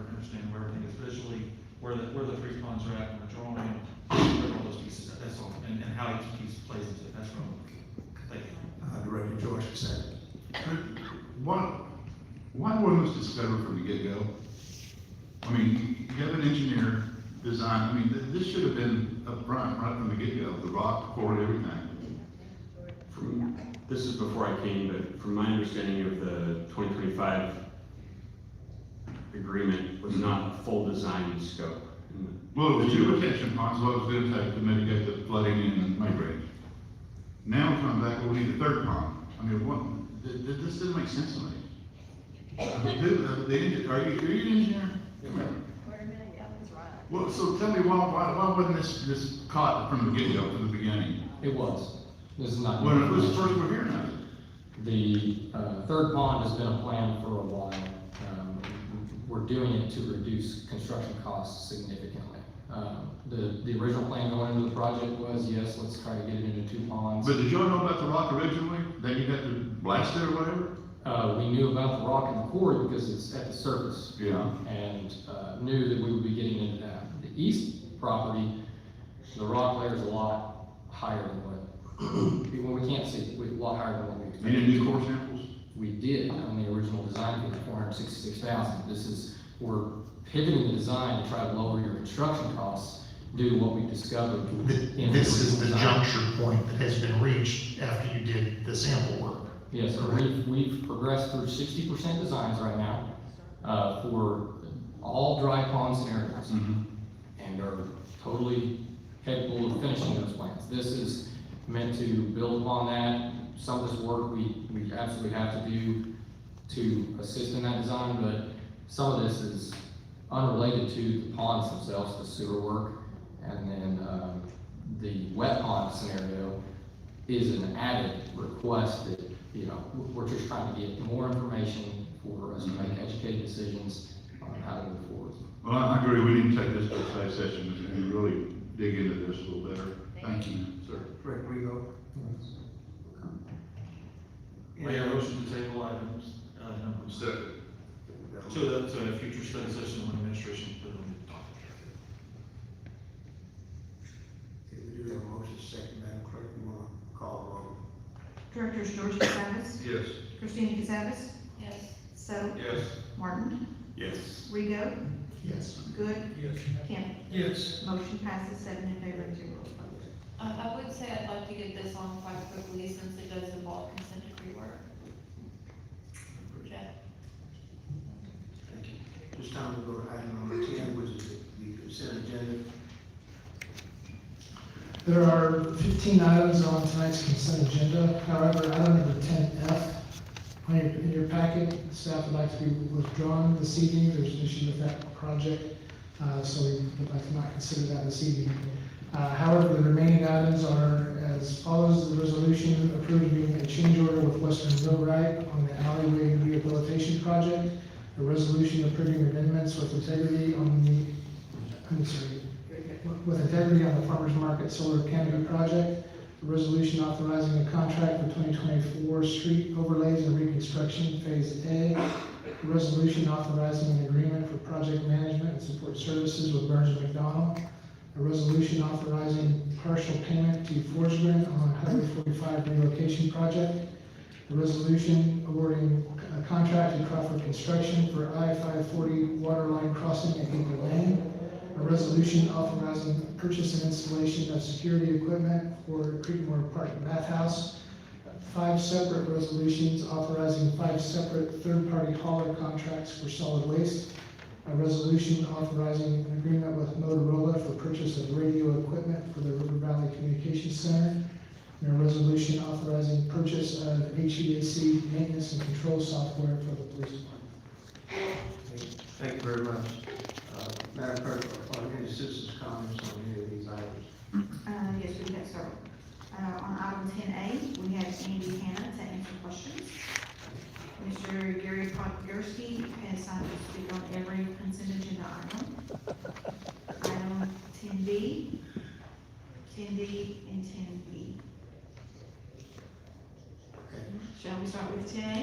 understanding of everything is visually, where the three ponds are at, and we're drawing, where all those pieces, that's all, and how each piece plays into it, that's what I'm looking for. Thank you. Director George said. Why wasn't this discovered from the get-go? I mean, you have an engineer design, I mean, this should have been up front, right from the get-go, the rock, the core, everything. This is before I came, but from my understanding of the 2025 agreement was not full design scope. Well, it was two retention ponds, what it was gonna take to mitigate the flooding in Mayberry. Now we're coming back, well, we need a third pond. I mean, this doesn't make sense to me. Are you an engineer? Well, so tell me, why wasn't this caught from the get-go, from the beginning? It was. This is not. Well, it was the first we're hearing of it. The third pond has been a plan for a while. We're doing it to reduce construction costs significantly. The original plan going into the project was, yes, let's try to get it into 2 ponds. But did y'all know about the rock originally? That you had to blast it or whatever? We knew about the rock and the quarry because it's at the surface. Yeah. And knew that we would be getting into that. The east property, the rock layer is a lot higher than what, well, we can't see, a lot higher than what we expected. You didn't do core samples? We did on the original design for the 466,000. We're pivoting the design to try to lower your construction costs due to what we discovered. This is the juncture point that has been reached after you did the sample work. Yes, so we've progressed through 60% designs right now, for all dry pond scenarios. And are totally capable of finishing those plans. This is meant to build upon that. Some of this work we absolutely have to do to assist in that design, but some of this is unrelated to the ponds themselves, the sewer work. And then the wet pond scenario is an added request that, you know, we're just trying to get more information for us to make educated decisions on how to move forward. Well, I agree, we need to take this to a study session and really dig into this a little better. Thank you, sir. Director Rigo. Mayor, motion to table items, number to a future study session when administration put on the docket. Okay, we do have a motion second, Madam Clerk, you want to call roll? Directors George Casavis? Yes. Christina Casavis? Yes. So? Yes. Martin? Yes. Rigo? Yes. Good? Yes. Kemp? Yes. Motion passes 7 in favor and 0 opposed. I would say I'd like to get this on quite quickly since it does involve consent decree work. Jeff? Thank you. This time we'll go to item number 10, which is the consent agenda. There are 15 items on tonight's consent agenda. However, item number 10F, in your packet, staff would like to be withdrawn this evening. There's an issue with that project, so we would like to not consider that this evening. However, the remaining items are as follows: the resolution approving a change order with Western Millwright on the alleyway rehabilitation project, a resolution approving amendments with integrity on the farmers market solar canopy project, a resolution authorizing a contract for 2024 street overlays and reconstruction phase A, a resolution authorizing an agreement for project management and support services with Burns & McDonnell, a resolution authorizing partial payment to Forsgren on Highway 45 relocation project, a resolution awarding a contract to Crawford Construction for I-540 waterline crossing at Gable Lane, a resolution authorizing purchase and installation of security equipment for Creekmore Park Bathhouse, 5 separate resolutions authorizing 5 separate third-party hauler contracts for solid waste, a resolution authorizing an agreement with Motorola for purchase of radio equipment for the River Valley Communications Center, and a resolution authorizing purchase of HVAC maintenance and control software for the police department. Thank you very much. Madam Clerk, are there any citizens' comments on any of these items? Yes, we have several. On item 10A, we have Andy Hanna to answer questions. Mr. Gary Podgorski has signed to speak on every consent agenda item. Item 10B, 10D, and 10E. Okay. Shall we start with 10A?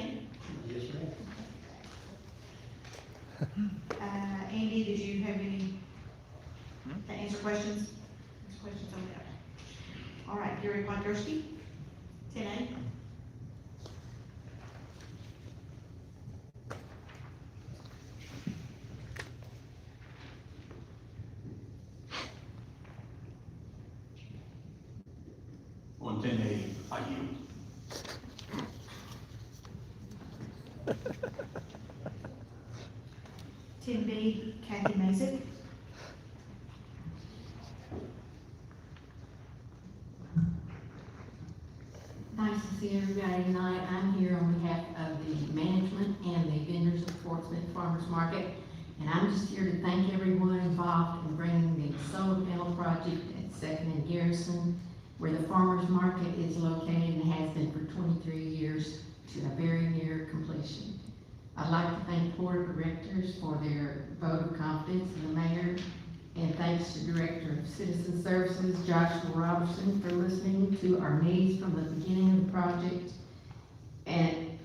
Yes, ma'am. Andy did you have any, to answer questions? Answer questions over there. All right, Gary Podgorski, 10A. On 10A, I yield. Ten B, Kathy Mazik. Nice to see everybody tonight. I'm here on behalf of the management and the vendors of Fort Smith Farmers Market. And I'm just here to thank everyone involved in bringing the solar panel project at Second and Garrison, where the farmers market is located and has been for 23 years, to a very near completion. I'd like to thank Board of Directors for their vote of confidence in the mayor, and thanks to Director of Citizen Services, Joshua Robertson, for listening to our needs from the beginning of the project and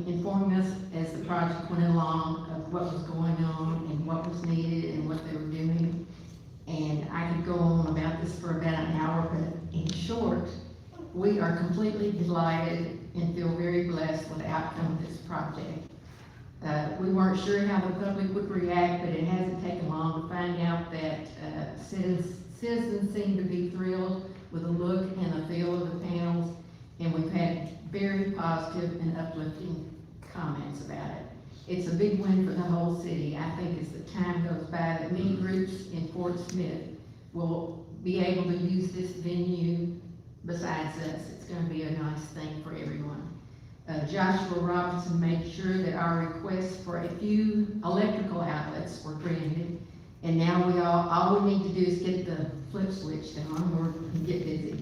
informing us as the project went along of what was going on and what was needed and what they were doing. And I could go on about this for about an hour, but in short, we are completely delighted and feel very blessed with the outcome of this project. We weren't sure how the public would react, but it hasn't taken long to find out that citizens seem to be thrilled with the look and the feel of the panels, and we've had very positive and uplifting comments about it. It's a big win for the whole city. I think as the time goes by, that many groups in Fort Smith will be able to use this venue besides us. It's going to be a nice thing for everyone. Joshua Robinson made sure that our requests for a few electrical outlets were granted, and now all we need to do is get the flip switch down or get busy.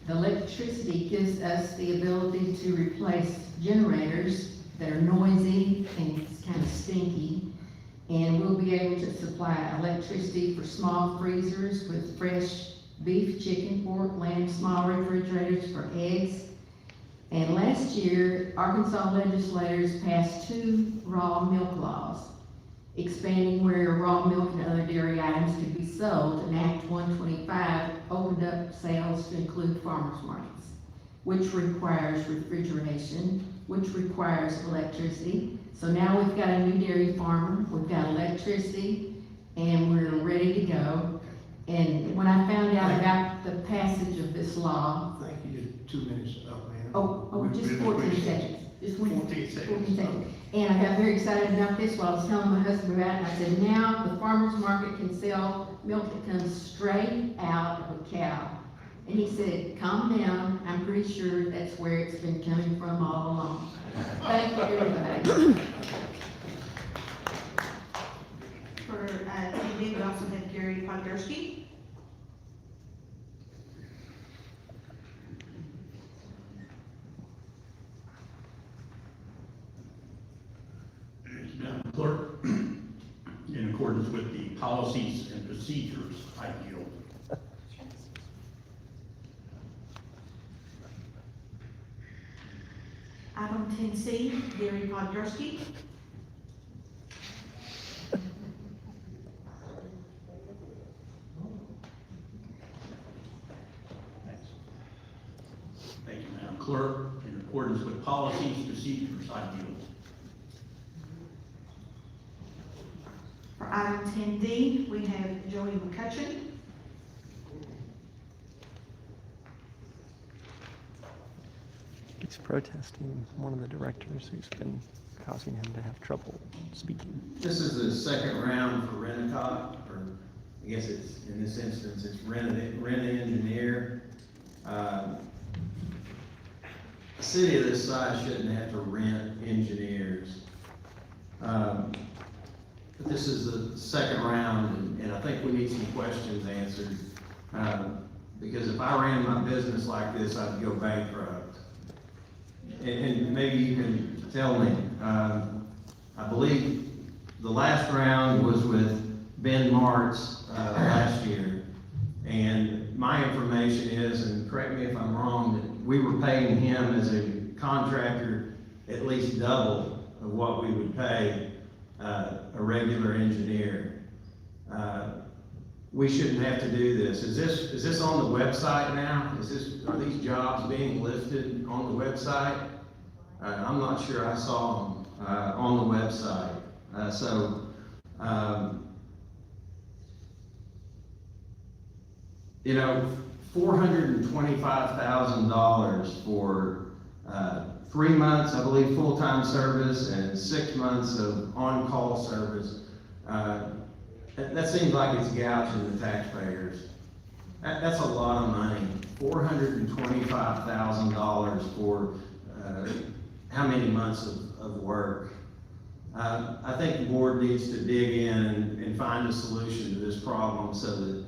The electricity gives us the ability to replace generators that are noisy and it's kind of stinky, and we'll be able to supply electricity for small freezers with fresh beef, chicken, pork, lamb, small refrigerators for eggs. And last year, Arkansas legislators passed 2 raw milk laws, expanding where raw milk and other dairy items could be sold, and Act 125 opened up sales to include farmers markets, which requires refrigeration, which requires electricity. So now we've got a new dairy farmer, we've got electricity, and we're ready to go. And when I found out about the passage of this law. Thank you, 2 minutes up, man. Just 14 seconds. Just 14 seconds. 14 seconds. And I got very excited about this while I was telling my husband about it. I said, now the farmer's market can sell milk that comes straight out of a cow. And he said, calm down, I'm pretty sure that's where it's been coming from all along. Thank you, everybody. For TV, we also have Gary Podgorski. Madam Clerk, in accordance with the policies and procedures, I yield. Item 10C, Gary Podgorski. Thank you, Madam Clerk. In accordance with policies and procedures, I yield. For item 10D, we have Joey McCutcheon. He's protesting one of the directors who's been causing him to have trouble speaking. This is the second round for Rent-A-Cop, or I guess it's, in this instance, it's Rent-A-Engineer. A city of this size shouldn't have to rent engineers. But this is the second round, and I think we need some questions answered. Because if I ran my business like this, I'd go bankrupt. And maybe you can tell me, I believe the last round was with Ben Martz last year. And my information is, and correct me if I'm wrong, that we were paying him as a contractor at least double of what we would pay a regular engineer. we shouldn't have to do this. Is this on the website now? Are these jobs being listed on the website? I'm not sure I saw them on the website. You know, $425,000 for 3 months, I believe, full-time service and 6 months of on-call service. That seems like it's gouging the taxpayers. That's a lot of money. $425,000 for how many months of work? I think the board needs to dig in and find a solution to this problem so that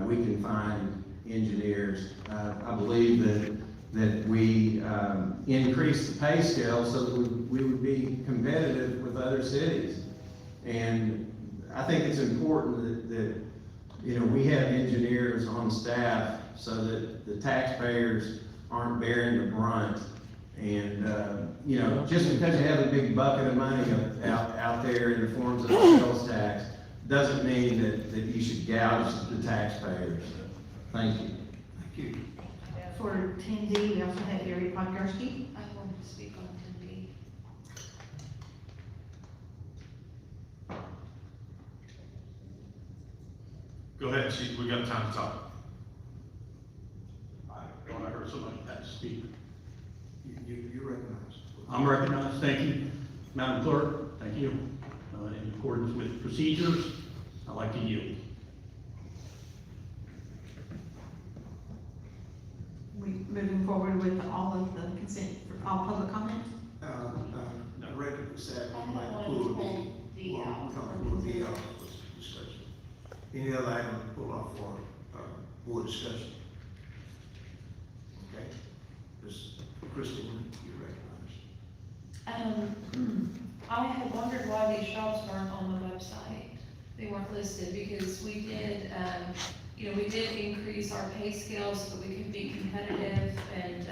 we can find engineers. I believe that we increase the pay scale so that we would be competitive with other cities. And I think it's important that you know, we have engineers on staff so that the taxpayers aren't bearing the brunt. And, you know, just because you have a big bucket of money out there in the forms of sales tax doesn't mean that you should gouge the taxpayers. Thank you. Thank you. For 10D, we also have Gary Podgorski. I wanted to speak on 10B. Go ahead, Chief, we got time to talk. I heard somebody had to speak. You recognize. I'm recognized, thank you. Madam Clerk, thank you. In accordance with procedures, I'd like to yield. We moving forward with all of the consent, for all public comment? Record this out, we might pull the discussion. Any other item to pull off for board discussion? Okay, Ms. Christine, you recognize. I had wondered why these jobs weren't on the website. They weren't listed because we did, you know, we did increase our pay scales so that we could be competitive. And,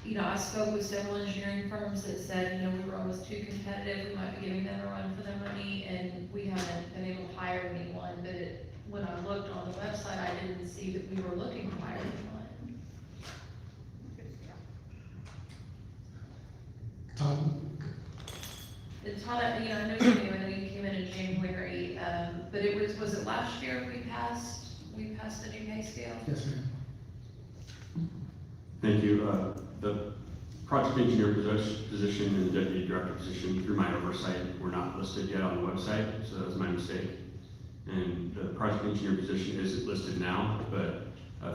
you know, I spoke with several engineering firms that said, you know, we were almost too competitive. We might be giving them a run for their money, and we haven't been able to hire anyone. But when I looked on the website, I didn't see that we were looking to hire anyone. Todd? Todd, you know, I know you came in January, but was it last year we passed the new pay scale? Yes, ma'am. Thank you. The project engineer position and the deputy director position, through my oversight, were not listed yet on the website, so that was my mistake. And the project engineer position is listed now, but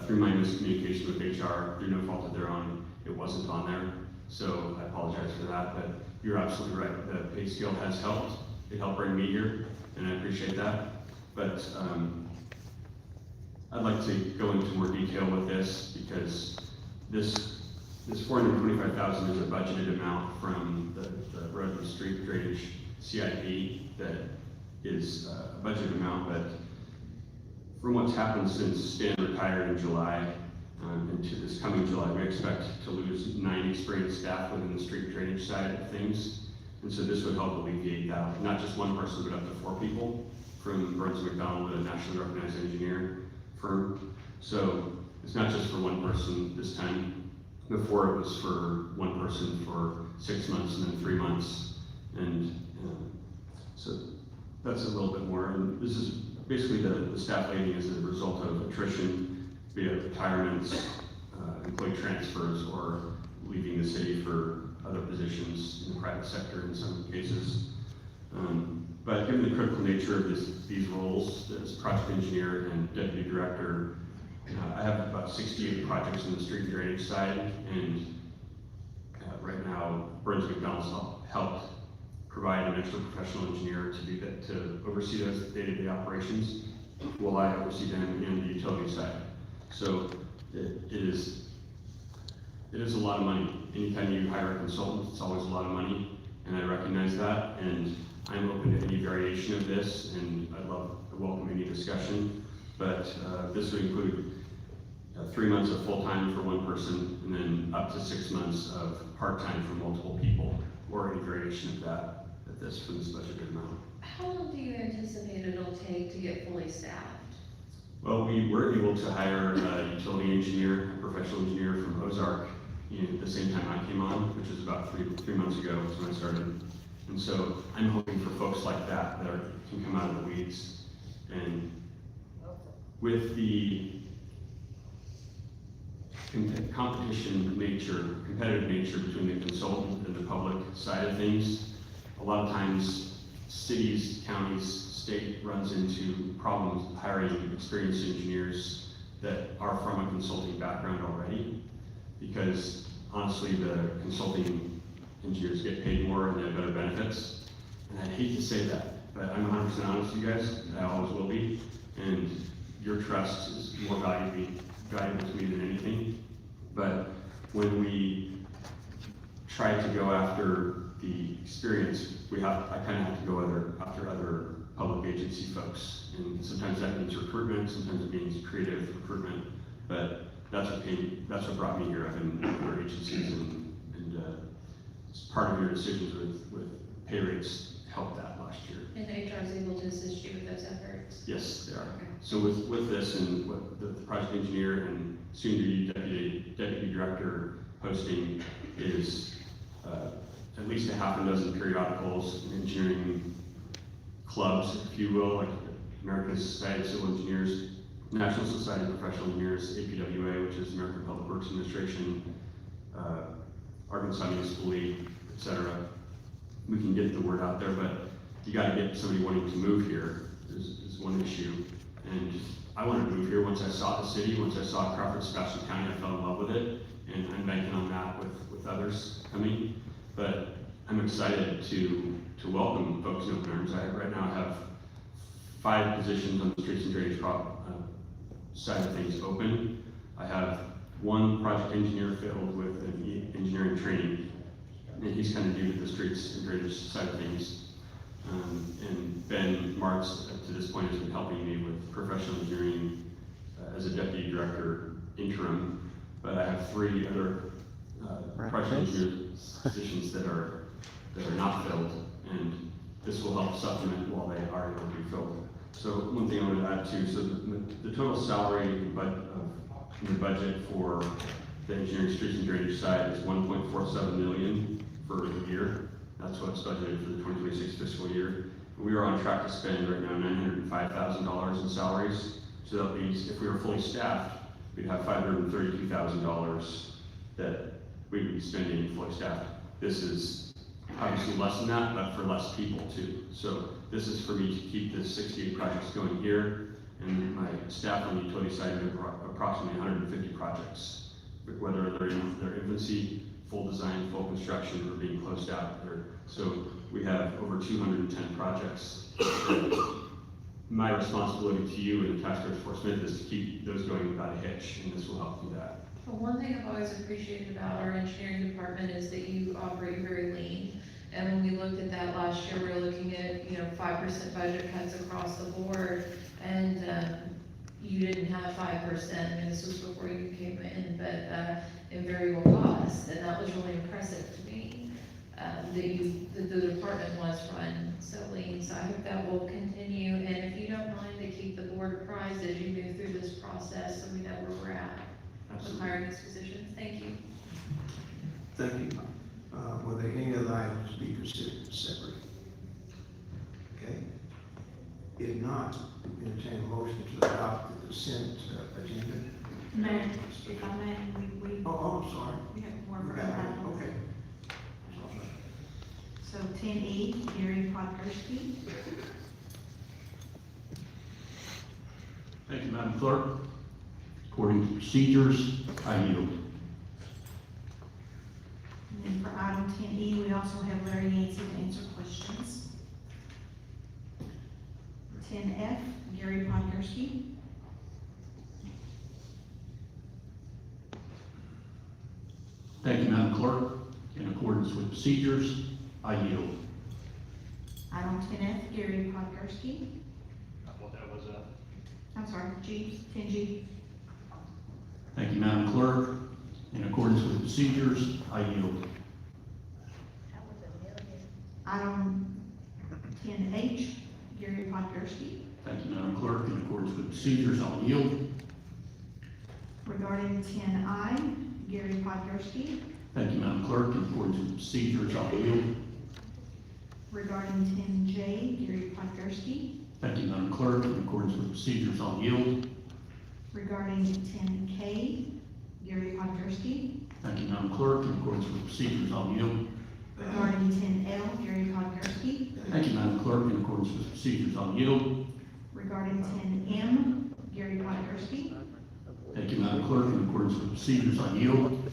through my miscommunication with HR, through no fault of their own, it wasn't on there. So I apologize for that, but you're absolutely right. The pay scale has helped. It helped bring me here, and I appreciate that. But I'd like to go into more detail with this because this $425,000 is a budgeted amount from the road and street drainage CIP that is a budget amount, but from what's happened since Stan retired in July into this coming July, we expect to lose 9 experienced staff within the street drainage side of things. And so this would help alleviate that, not just one person, but up to 4 people from Burns McDonald, a nationally recognized engineer firm. So it's not just for one person this time. Before it was for one person for 6 months and then 3 months. And so that's a little bit more. And this is basically the staff leaving as a result of attrition, be it retirements, employee transfers, or leaving the city for other positions in the private sector in some cases. But given the critical nature of these roles as project engineer and deputy director, I have about 68 projects on the street drainage side, and right now Burns McDonald's helped provide an extra professional engineer to oversee those day-to-day operations, while I oversee them in the utility side. So it is a lot of money. Anytime you hire a consultant, it's always a lot of money, and I recognize that, and I'm open to any variation of this, and I welcome any discussion. But this would include 3 months of full-time for one person, and then up to 6 months of part-time for multiple people, or any variation of that, from this budgeted amount. How long do you anticipate it'll take to get fully staffed? Well, we were able to hire a utility engineer, a professional engineer from Ozark at the same time I came on, which was about three months ago was when I started. And so I'm hoping for folks like that can come out of the weeds. And with the competitive nature between the consultant and the public side of things, a lot of times cities, counties, state runs into problems hiring experienced engineers that are from a consulting background already, because honestly, the consulting engineers get paid more and they have better benefits. And I hate to say that, but I'm 100% honest with you guys, and I always will be. And your trust is more valuable to me than anything. But when we try to go after the experience, I kind of have to go after other public agency folks. And sometimes that means recruitment, sometimes it means creative recruitment, but that's what brought me here. I've been with other agencies, and part of your decisions with pay rates helped that last year. And HR is able to assist you with those efforts? Yes, they are. Okay. So with this and what the project engineer and soon to be deputy director posting is at least a half a dozen periodicals, engineering clubs, if you will, like American Society of Civil Engineers, National Society of Professional Engineers, APWA, which is American Public Works Administration, Arkansas Municipal League, etc. We can get the word out there, but you got to get somebody wanting to move here is one issue. And I wanted to move here once I saw the city, once I saw Crawford, Sebastian County, I fell in love with it, and I'm banking on that with others coming. But I'm excited to welcome folks in Open Arms. I right now have 5 positions on the streets and drainage side of things open. I have 1 project engineer filled with an engineering training, and he's kind of new to the streets and drainage side of things. And Ben Marks, to this point, has been helping me with professional engineering as a deputy director interim. But I have 3 other project engineer positions that are not filled, and this will help supplement while they are able to be filled. So one thing I wanted to add too, so the total salary in the budget for the engineering, streets and drainage side is $1.47 million for the year. That's what's budgeted for the 2026 fiscal year. We are on track to spend right now $905,000 in salaries. So that means if we were fully staffed, we'd have $532,000 that we'd be spending fully staffed. This is obviously less than that, but for less people too. So this is for me to keep the 68 projects going here, and my staff on the utility side have approximately 150 projects, whether they're in their infancy, full design, full construction, or being closed out. So we have over 210 projects. My responsibility to you and the taxpayers for Smith is to keep those going without a hitch, and this will help do that. Well, one thing I've always appreciated about our engineering department is that you operate very lean. And when we looked at that last year, we were looking at, 5% budget cuts across the board, and you didn't have 5%, and this was before you came in, but in variable costs, and that was really impressive to me, that the department was run so lean. So I hope that will continue, and if you don't mind to keep the board apprised as you move through this process, so we know where we're at with hiring these positions. Thank you. Thank you. Were there any other items to be considered separate? Okay. If not, entertain a motion to adopt the consent agenda. Mayor, if I may, we. Oh, I'm sorry. We have more You for got it. items. Okay. So 10E, Gary Podgorski. Thank you, Madam Clerk. According to procedures, I yield. And then for item 10E, we also have Larry Yancey to answer questions. 10F, Gary Podgorski. Thank you, Madam Clerk. In accordance with procedures, I yield. Item 10F, Gary Podgorski. What that was, I'm sorry, G, 10G. Thank you, Madam Clerk. In accordance with procedures, I yield. Item 10H, Gary Podgorski. Thank you, Madam Clerk. In accordance with procedures, I'll yield. Regarding 10I, Gary Podgorski. Thank you, Madam Clerk. In accordance with procedures, I'll yield. Regarding 10J, Gary Podgorski. Thank you, Madam Clerk. In accordance with procedures, I'll yield. Regarding 10K, Gary Podgorski. Thank you, Madam Clerk. In accordance with procedures, I'll yield. Regarding 10L, Gary Podgorski. Thank you, Madam Clerk. In accordance with procedures, I'll yield. Regarding 10M, Gary Podgorski. Thank you, Madam Clerk. In accordance with procedures, I yield.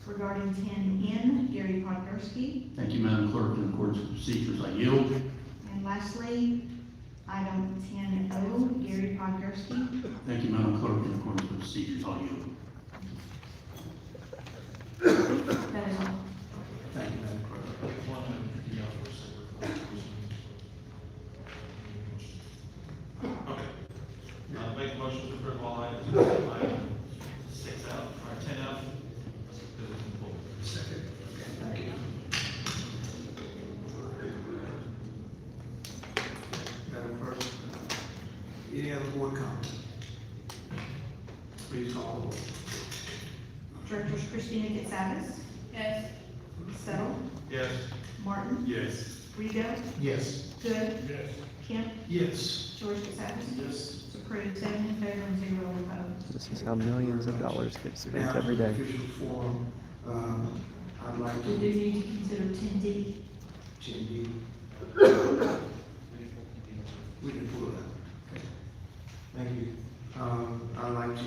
Regarding 10N, Gary Podgorski. Thank you, Madam Clerk. In accordance with procedures, I yield. And lastly, item 10O, Gary Podgorski. Thank you, Madam Clerk. In accordance with procedures, I'll yield. That is all. Thank you, Madam Clerk. Okay. Make a motion to approve all items, item 6F, or 10F. Second. Thank you. Madam Clerk, any other board comments? Please call the roll. Directors Christina Getsavis. Yes. Settle. Yes. Martin. Yes. Rigo. Yes. Good. Yes. Kemp. Yes. George Getsavis. Yes. It's approved, 7 in favor and 0 opposed. This is how millions of dollars get spent Now, every day. Official forum, I'd like We to. do need to consider 10D. 10D. We can pull it up. Okay. Thank you. I'd like to,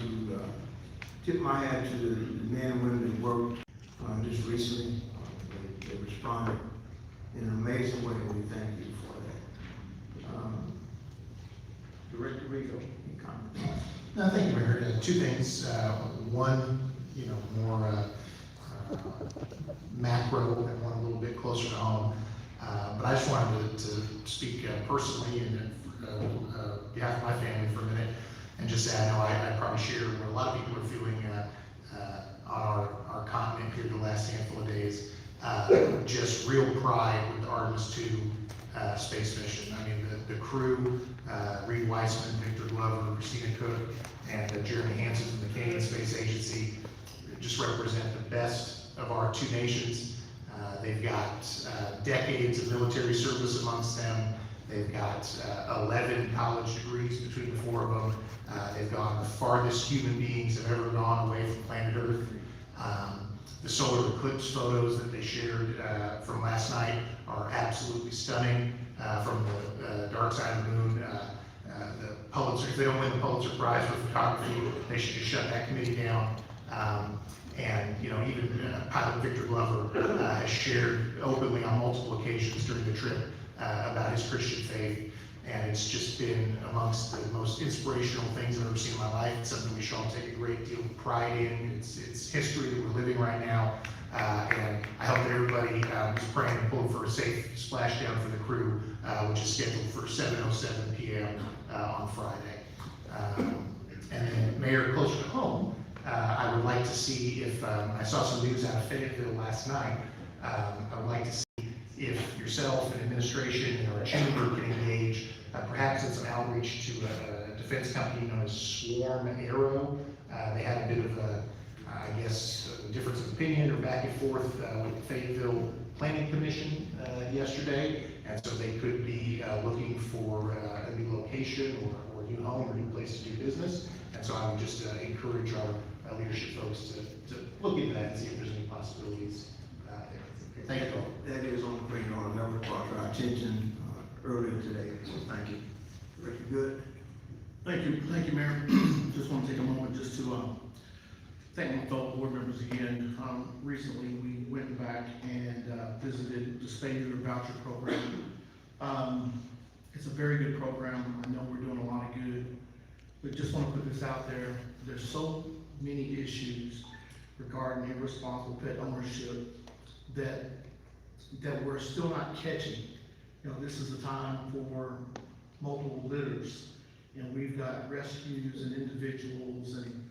tip my hat to the men and women that worked, just recently. They responded in an amazing way, and we thank you for that. Director Rigo, any comments? No, thank you, Mayor. Two things. One, more macro and one a little bit closer to home. But I just wanted to speak personally and on behalf of my family for a minute and just say I know I probably share what a lot of people are feeling on our continent here the last handful of days. Just real pride with the Artemis II space mission. I mean, the crew, Reed Weissman, Victor Glover, Christina Cook, and Jeremy Hansen from the Canadian Space Agency just represent the best of our two nations. They've got decades of military service amongst them. They've got 11 college degrees between the four of them. They've gone the farthest human beings have ever gone away from planet Earth. The solar eclipse photos that they shared from last night are absolutely stunning from the dark side of the moon. The Pulitzer, if they don't win the Pulitzer Prize for photography, they should just shut that committee down. And even pilot Victor Glover has shared openly on multiple occasions during the trip about his Christian faith. And it's just been amongst the most inspirational things I've ever seen in my life. It's something we should all take a great deal of pride in. It's history that we're living right now. And I hope that everybody is praying and pulling for a safe splashdown for the crew, which is scheduled for 7:07 p.m. On Friday. And then, Mayor, closer to home, I would like to see if, I saw some news out of Fayetteville last night. I would like to see if yourself and administration and our chamber can engage, perhaps in some outreach to a defense company known as Swarm Arrow. They had a bit of a, I guess, a difference of opinion or back and forth with the Fayetteville Planning Commission yesterday, and so they could be looking for a new location or a new home or a new place to do business. And so I would just encourage our leadership folks to look into that and see if there's any possibilities there. Thank you all. That is on the radar, and that was brought to our attention earlier today, so thank you. Director Good. Thank you, Mayor. Just want to take a moment just to thank my fellow board members again. Recently, we went back and visited the Spay Neuter Voucher Program. It's a very good program. I know we're doing a lot of good, but just want to put this out there. There's so many issues regarding irresponsible pet ownership that we're still not catching. This is a time for multiple litters, and we've got rescues and individuals and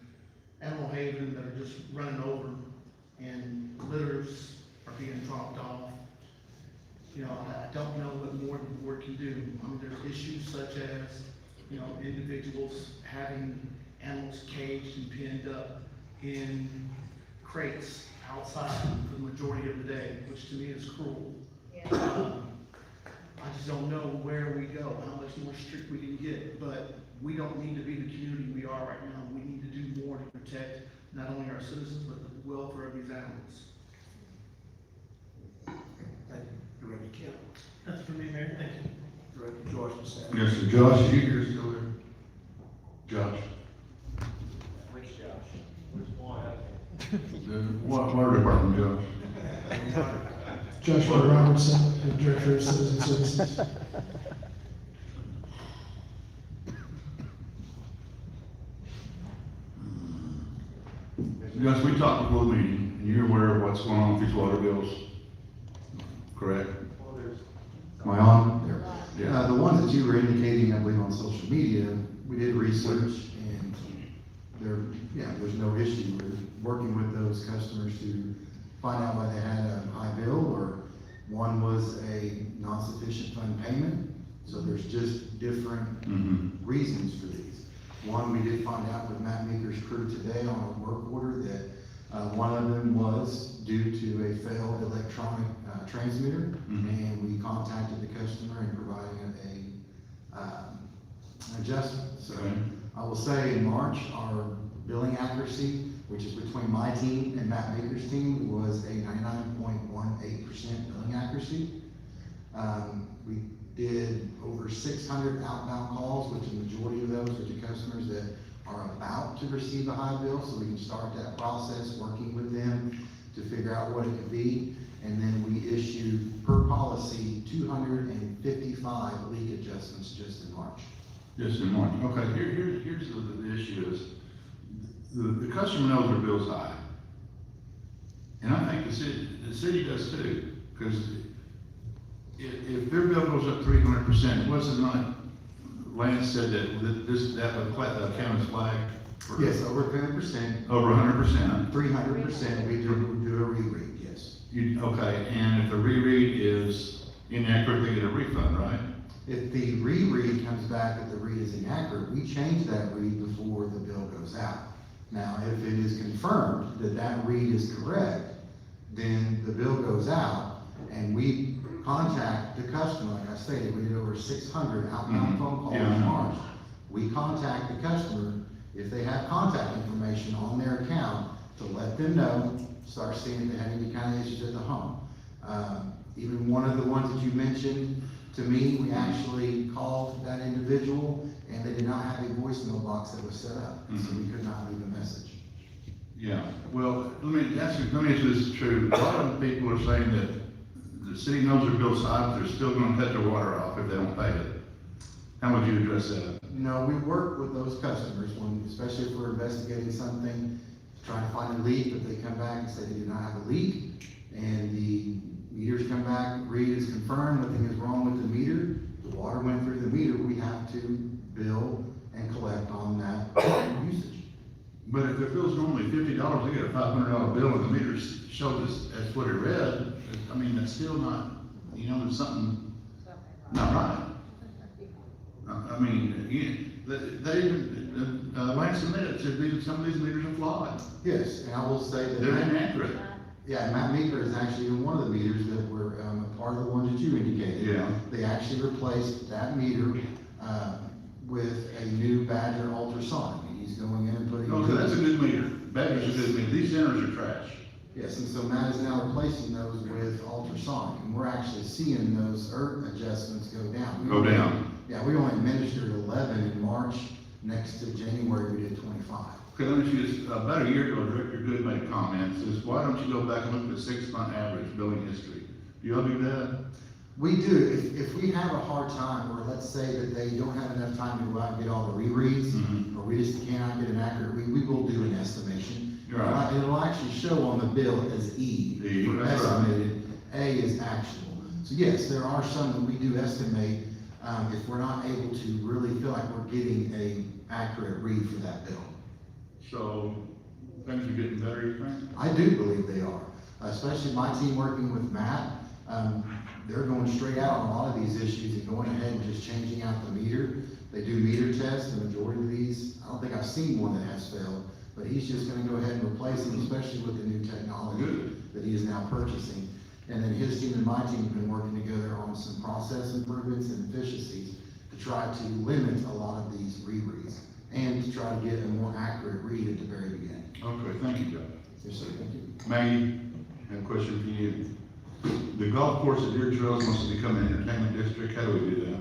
Animal Haven that are just running over, and litters are being dropped off. You know, I don't know what more the board can do. I mean, there's issues such as, you know, individuals having animals caged and pinned up in crates outside for the majority of the day, which to me is cruel. I just don't know where we go, how much more strict we can get, but we don't need to be the community we are right now. We need to do more to protect not only our citizens, but the welfare of these animals. Thank you, Director Kim. That's for me, Mayor, thank you. Director George Massey. Yes, sir. Josh, is you here still there? Josh? Which Josh? The water department, Josh. Joshua Robertson, the Director of Citizen Services. Josh, we talked before the meeting, and you're aware of what's going on with these water bills, correct? Am I on? Yeah. The ones that you were indicating, I believe, on social media, we did research, and there's no issue. We're working with those customers to find out why they had a high bill, or one was a non-sufficient fund payment. So there's just different reasons for these. One, we did find out with Matt Meeker's crew today on a work order that one of them was due to a failed electronic transmitter, and we contacted the customer and provided an adjustment. So I will say in March, our billing accuracy, which is between my team and Matt Meeker's team, was a 99.18% billing accuracy. We did over 600 outbound calls, which the majority of those are to customers that are about to receive a high bill, so we can start that process, working with them to figure out what it could be. And then we issued, per policy, 255 leak adjustments just in March. Just in March. Okay, here's the issue is, the customer knows their bill's high. And I think the city does too, because if their bill goes up 300%, wasn't not, Lance said that would count as flagged? Yes, over 10%. Over 100%? 300%, we do a reread, yes. Okay, and if the reread is inaccurate, they get a refund, right? If the reread comes back that the read is inaccurate, we change that read before the bill goes out. Now, if it is confirmed that that read is correct, then the bill goes out, and we contact the customer. Like I stated, we did over 600 outbound phone calls in March. We contact the customer if they have contact information on their account to let them know, start seeing if they have any kind of issues at the home. Even one of the ones that you mentioned to me, we actually called that individual, and they did not have a voicemail box that was set up, so we could not leave a message. Yeah, well, let me ask you this is true. A lot of people are saying that the city knows their bill's high, but they're still gonna cut their water off if they don't pay it. How would you address that? No, we work with those customers when, especially if we're investigating something, trying to find a leak, but they come back and say they do not have a leak, and the meters come back, read is confirmed, nothing is wrong with the meter, the water went through the meter, we have to bill and collect on that usage. But if their bill's normally $50, they get a $500 bill and the meter shows that's what it read, I mean, that's still not, there's something not right. I mean, Lance admitted that some of these meters are flawed. Yes, and I will say that. They're inaccurate. Yeah, Matt Meeker is actually in one of the meters that were a part of the ones that you indicated. Yeah. They actually replaced that meter with a new Badger ultrasonic. He's going in and putting. Okay, that's a good meter. Badger's a good meter. These centers are trash. Yes, and so Matt is now replacing those with ultrasonic, and we're actually seeing those ERT adjustments go down. Go down. Yeah, we only administered 11 in March. Next to January, we did 25. Okay, let me ask you this. About a year ago, Director Good made comments, says, why don't you go back and look at the 6-month average billing history? Do y'all do that? We do. If we have a hard time, or let's say that they don't have enough time to go out and get all the rereads, or we just cannot get an accurate read, we will do an estimation. Right. It'll actually show on the bill as E for estimated, right. A is actual. So yes, there are some that we do estimate if we're not able to really feel like we're getting a accurate read for that bill. So things are getting better, you think? I do believe they are, especially my team working with Matt. They're going straight out on a lot of these issues and going ahead and just changing out the meter. They do meter tests, the majority of these, I don't think I've seen one that has failed, but he's just gonna go ahead and replace them, especially with the new technology that he is now purchasing. And then his team and my team have been working together on some process improvements and efficiencies to try to limit a lot of these rereads and to try to get a more accurate read at the very beginning. Okay, thank you, Joe. Yes, sir, thank you. Maggie, I have a question for you. The golf course at Deer Trails wants to become an entertainment district. How do we do that?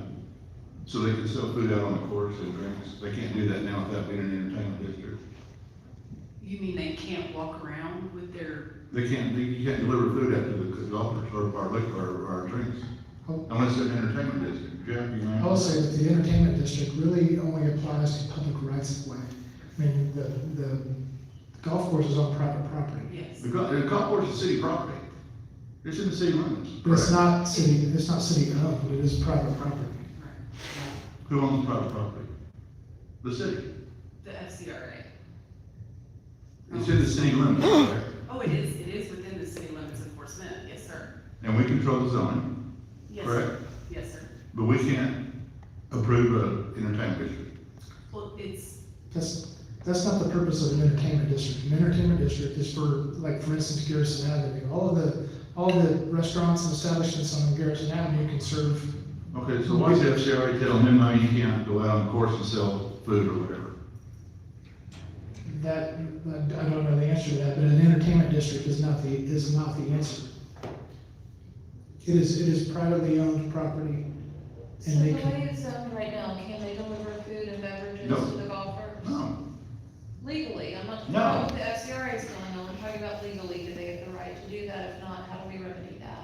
So they can sell food out on the course and drinks. They can't do that now without being an entertainment district. You mean they can't walk around with their, You can't deliver food out to the golfers or liquor or drinks. Unless it's an entertainment district. Jeff, you I will say that the entertainment district really only applies to public rights of way. I mean, the golf course is on private property. yes. The golf course is city property. It's in the city limits. But it's not city owned, but it is private property. Who owns private property? The city. The FCRA. It's in the city limits, correct? Oh, it is within the city limits of Fort Smith, yes, sir. And we control the zoning, Yes, correct? sir. Yes, sir. But we can't approve an entertainment district. Well, it's, That's not the purpose of an entertainment district. An entertainment district is for, like, for instance, Garrison Avenue. All the restaurants and establishments on Garrison Avenue can serve. Okay, so why is the FCRA telling them now you can't go out on the course and sell food or whatever? That, I don't know the answer to that, but an entertainment district is not the answer. It is privately owned property, So and the they way can, it's done right now, can they deliver food and beverages No. to the golfers? No. Legally, I'm not talking No. about what the FCRA is going on, I'm talking about legally, do they have the right to do that? If not, how do we remedy that?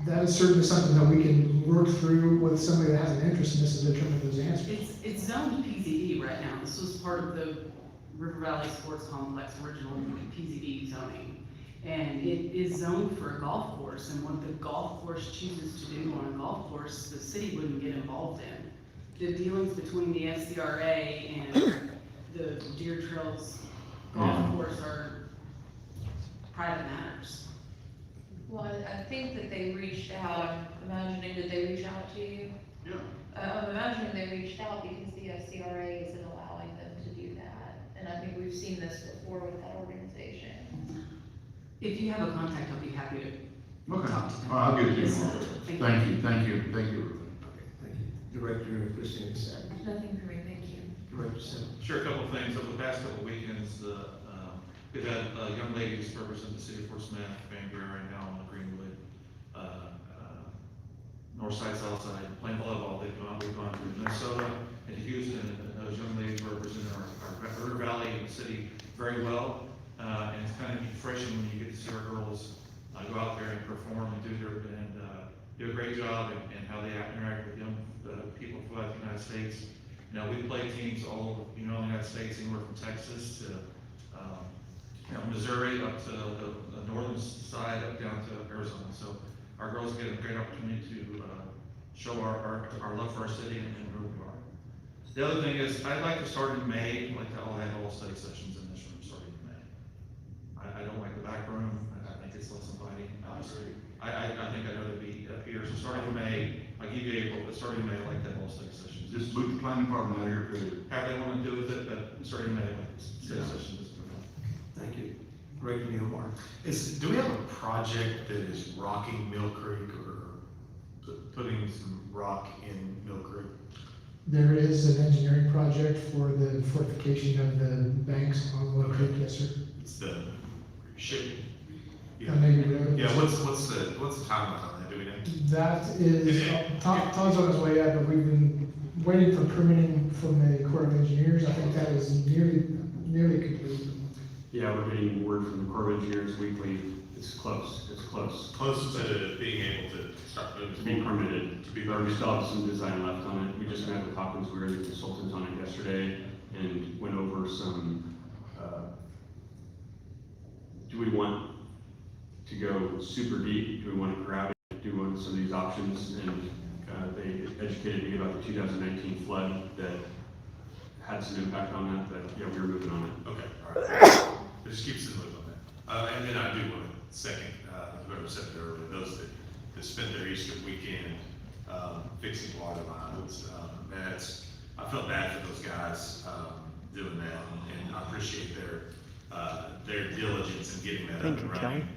that is certainly something that we can work through with somebody that has an interest in this and determine those answers. it's zoned PZD right now. This was part of the River Valley Sports Complex original PZD zoning. And it is zoned for a golf course, and what the golf course chooses to do on a golf course, the city wouldn't get involved in. The dealings between the FCRA and the Deer Trails Golf Course are private matters. Well, I think that they reached out, I'm imagining, did they reach out to you? Yeah. I'm imagining they reached out because the FCRA isn't allowing them to do that, and I think we've seen this before with that organization. If you have a contact, I'll be happy to Okay. talk to them. All right, I'll give it to you. Yes, sir. Thank you. Thank you. Director Christina Sapp. Nothing for me, thank you. Director Simmons. Sure, a couple of things. Over the past couple of weekends, we've had young ladies represent the city of Fort Smith, Van Buren right now on Greenwood, north side, south side, playing volleyball. We've gone to Minnesota and to Houston, and those young ladies represent our River Valley and the city very well. And it's kind of refreshing when you get to see our girls go out there and perform and do a great job and how they interact with young people throughout the United States. You know, we play teams all over, the United States, anywhere from Texas to, Missouri, up to the northern side, up down to Arizona. So our girls get a great opportunity to show our love for our city and who we are. The other thing is, I'd like to start in May, like to all have all study sessions in this room starting in May. I don't like the back room. I think it's less inviting. I think I'd rather be up here. So starting in May, I give you April, but starting in May, I like to have all study sessions. Just boot the planning department out here, period. How they want to do with it, but starting in May, I like study Yeah. sessions. Thank you. Director Neil Martin. Do we have a project that is rocking Mill Creek or putting some rock in Mill Creek? There is an engineering project for the fortification of the banks on Wood Creek, yes, sir. It's the ship. Maybe road. Yeah, what's the timeline on that? Do we know? That is, Todd's on his way out, but we've been waiting for permitting from the Corps of Engineers. I think that is nearly complete. Yeah, we're getting word from the Corps of Engineers weekly. It's close. Close to being able to start moving. To be permitted. We still have some design left on it. We just met with Hawkins, we were the consultants on it yesterday, and went over some, do we want to go super deep? Do we want to grab it? Do we want some of these options? And they educated me about the 2019 flood that had some impact on that, but yeah, we were moving on it. Okay, all right. It just keeps us in the loop on that. And then I do want to second, whoever said it earlier, those that spent their Easter weekend, fixing water lines. And I felt bad for those guys, doing that, and I appreciate their diligence in getting that Thank up you, and running.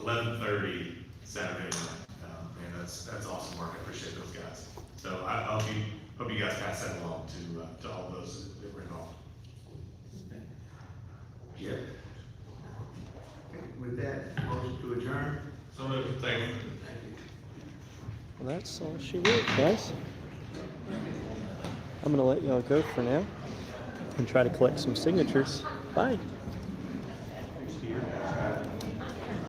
11:30 Saturday night, and that's awesome work, I appreciate those guys. So I hope you guys pass that along to all those that were involved. Yeah. With that, motion to adjourn? So moved. Thank you. Well, that's all she wrote, guys. I'm gonna let y'all go for now and try to collect some signatures. Bye.